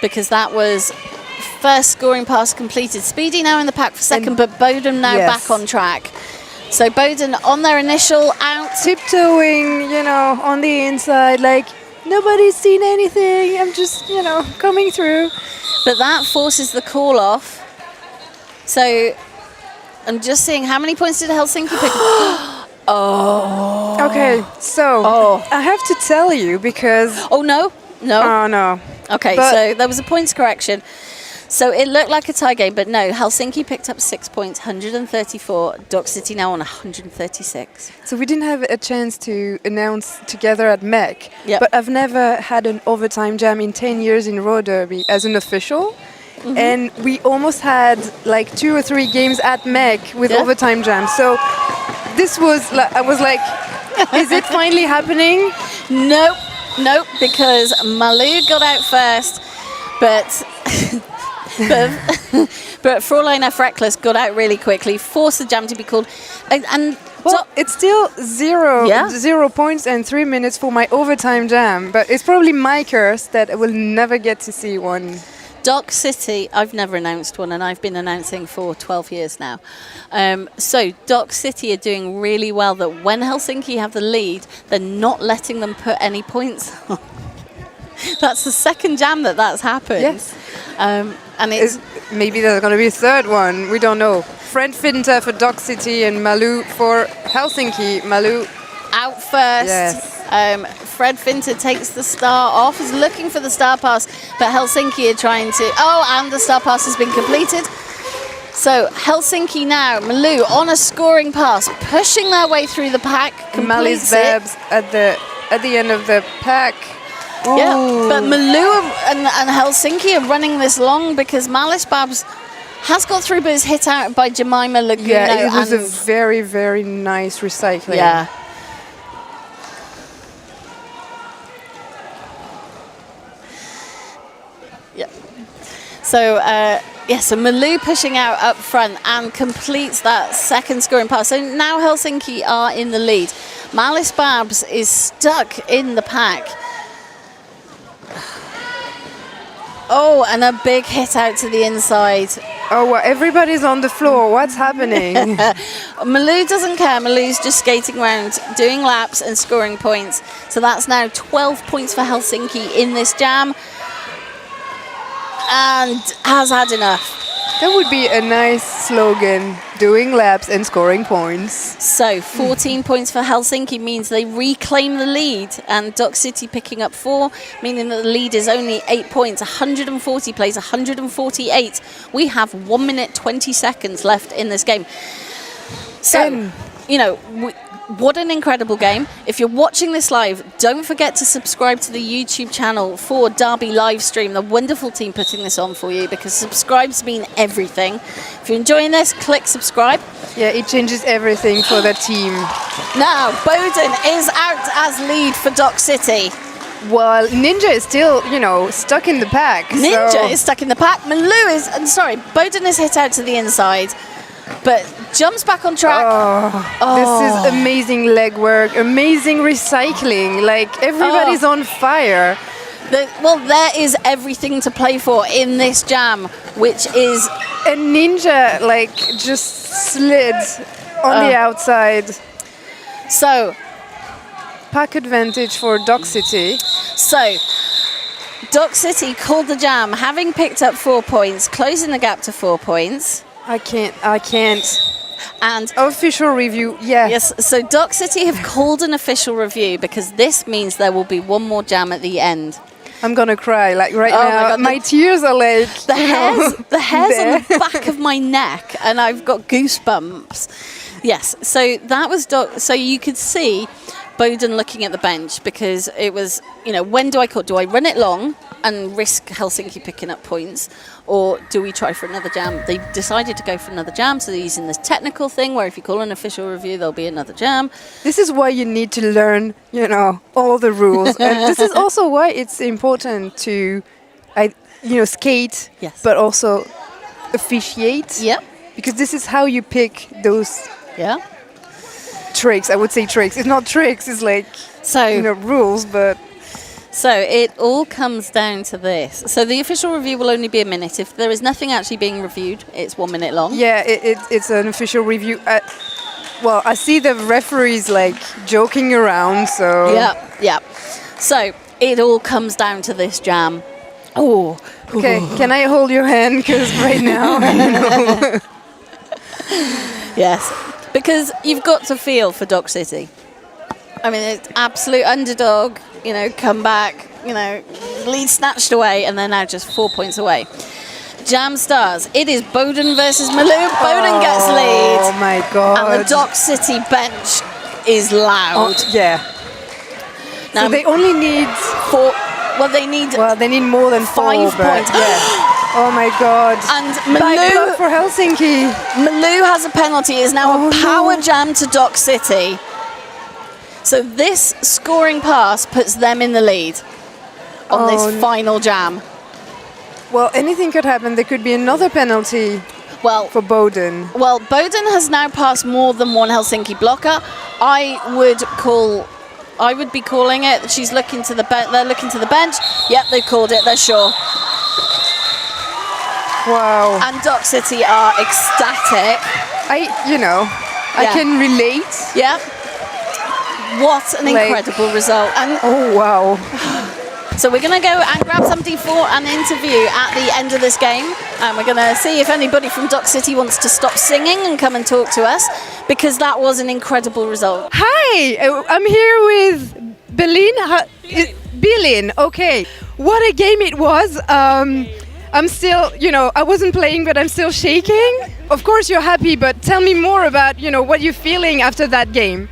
Because that was first scoring pass completed. Speedy now in the pack for second, but Bowden now back on track. So Bowden on their initial out. Tiptoeing, on the inside, like nobody's seen anything. I'm just, coming through. But that forces the call off. So I'm just seeing how many points did Helsinki pick up? Okay, so I have to tell you because... Oh, no? Oh, no. Okay, so there was a points correction. So it looked like a tie game, but no, Helsinki picked up 6 points, 134. Dock City now on 136. So we didn't have a chance to announce together at MEC, but I've never had an overtime jam in 10 years in roller derby as an official. Mm-hmm. And we almost had like 2 or 3 games at MEC with overtime jams. So this was, I was like, is it finally happening? Nope, because Malu got out first, but Fraulein F. Reckless got out really quickly, forced the jam to be called. And it's still 0 points and 3 minutes for my overtime jam. But it's probably my curse that I will never get to see one. Dock City, I've never announced one, and I've been announcing for 12 years now. So Dock City are doing really well that when Helsinki have the lead, they're not letting them put any points on. That's the second jam that's happened. Yes. And maybe there's going to be a third one. We don't know. Fred Finter for Dock City and Malu for Helsinki. Malu out first. Yes. Fred Finter takes the star off, is looking for the star pass, but Helsinki are trying to... and the star pass has been completed. So Helsinki now, Malu on a scoring pass, pushing their way through the pack. Malis Babs at the end of the pack. Ooh. Yeah, but Malu and Helsinki are running this long because Malice Babs has got through, but is hit out by Jemima Laguna. Yeah, it was a very, very nice recycling. Yeah. So Malu pushing out up front and completes that second scoring pass. So now Helsinki are in the lead. Malice Babs is stuck in the pack. And a big hit out to the inside. Everybody's on the floor. What's happening? Malu doesn't care. Malu's just skating around, doing laps and scoring points. So that's now 12 points for Helsinki in this jam. And has had enough. That would be a nice slogan, doing laps and scoring points. So 14 points for Helsinki means they reclaim the lead, and Dock City picking up 4, meaning that the lead is only 8 points. 140 plays 148. We have 1 minute 20 seconds left in this game. So, what an incredible game. If you're watching this live, don't forget to subscribe to the YouTube channel for Derby Livestream, the wonderful team putting this on for you, because subscribes mean everything. If you're enjoying this, click subscribe. Yeah, it changes everything for the team. Now, Bowden is out as lead for Dock City. Well, Ninja is still, stuck in the pack. Ninja is stuck in the pack. Bowden is hit out to the inside, but jumps back on track. This is amazing leg work, amazing recycling. Like, everybody's on fire. There is everything to play for in this jam, which is A ninja, like, just slid on the outside. so. Pack advantage for Dock City. So, Dock City called the jam, having picked up 4 points, closing the gap to 4 points. I can't. And Official review, yeah. yes, so Dock City have called an official review because this means there will be one more jam at the end. I'm gonna cry, like right Oh my now. God, My tears are like, The hairs on there. the back of my neck, and I've got goosebumps. Yes, so that was so you could see Bowden looking at the bench because it was, when do I call? Do I run it long and risk Helsinki picking up points, or do we try for another jam? They decided to go for another jam, so they're using this technical thing where if you call an official review, there'll be another jam. This is why you need to learn, all the rules. And this is also why it's important to, skate, Yes. but also officiate. Yep. Because this is how you pick those Yeah. tricks. I would say tricks. It's not tricks. It's like, So rules, but... So it all comes down to this. So the official review will only be a minute. If there is nothing actually being reviewed, it's 1 minute long. Yeah, it's an official review. Well, I see the referees like joking around, so... Yeah. So it all comes down to this jam. Oh. Okay, can I hold your hand? Because right now... Yes. Because you've got to feel for Dock City. I mean, it's absolute underdog, come back, lead snatched away, and they're now just 4 points away. Jam Stars, it is Bowden versus Malou. Bowden gets lead. Oh my God. And the Dock City bench is loud. Yeah. Now, So they only need... they need they need more than 5 4, but points. yeah. Oh my God. And Back block for Helsinki. Malou has a penalty. It is now a power jam to Dock City. So this scoring pass puts them in the lead on this final jam. Well, anything could happen. There could be another penalty for Bowden. Well, Bowden has now passed more than one Helsinki blocker. I would be calling it. She's looking to the they're looking to the bench. Yep, they called it. They're sure. Wow. And Dock City are ecstatic. I can relate. Yeah. What an incredible result. And oh, wow. so we're going to go and grab somebody for an interview at the end of this game. And we're going to see if anybody from Dock City wants to stop singing and come and talk to us, because that was an incredible result. Hi, I'm here with Bilin. Okay. What a game it was. I'm still, I wasn't playing, but I'm still shaking. Of course you're happy, but tell me more about, what you're feeling after that game.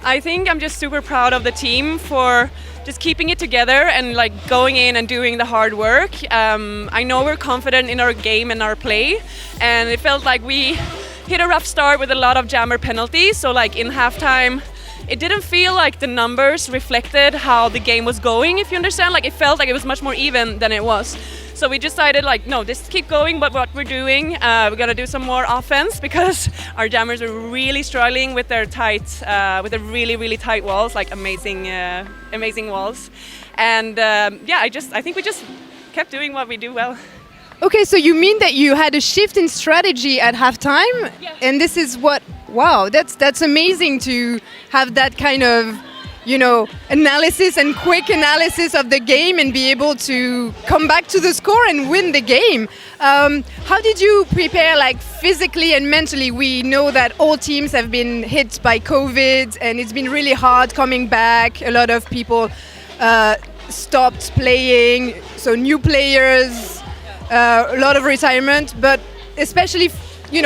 I think I'm just super proud of the team for just keeping it together and like going in and doing the hard work. I know we're confident in our game and our play, and it felt like we hit a rough start with a lot of jammer penalties. So like in halftime, it didn't feel like the numbers reflected how the game was going, if you understand. Like it felt like it was much more even than it was. So we decided no, just keep going with what we're doing. We're gonna do some more offense because our jammers are really struggling with their with the really, really tight walls, like amazing walls. And I think we just kept doing what we do well. Okay, so you mean that you had a shift in strategy at halftime? Yeah. And this is that's amazing to have that kind of, analysis and quick analysis of the game and be able to come back to the score and win the game. How did you prepare, physically and mentally? We know that all teams have been hit by COVID and it's been really hard coming back. A lot of people stopped playing, so new players, a lot of retirement, but especially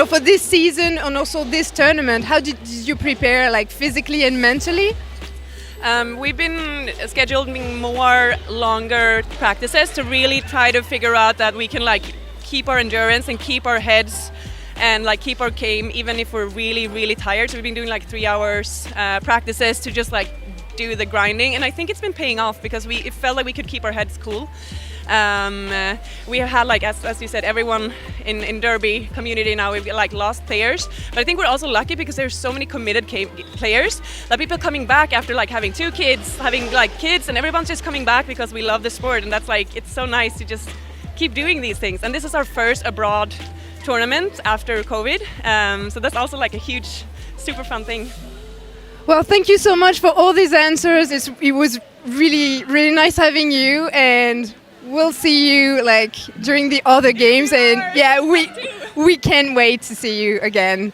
for this season and also this tournament, how did you prepare physically and mentally? We've been scheduling more longer practices to really try to figure out that we can keep our endurance and keep our heads and keep our game even if we're really, really tired. So we've been doing 3 hours practices to just do the grinding, and I think it's been paying off because it felt like we could keep our heads cool. We have had, like, as you said, everyone in Derby community now, we've like lost players, but I think we're also lucky because there's so many committed players that people coming back after like having 2 kids, having like kids, and everyone's just coming back because we love the sport, and that's like, it's so nice to just keep doing these things. And this is our first abroad tournament after COVID, so that's also like a huge, super fun thing. Well, thank you so much for all these answers. It was really, really nice having you, and we'll see you like during the other games. And yeah, we can't wait to see you again.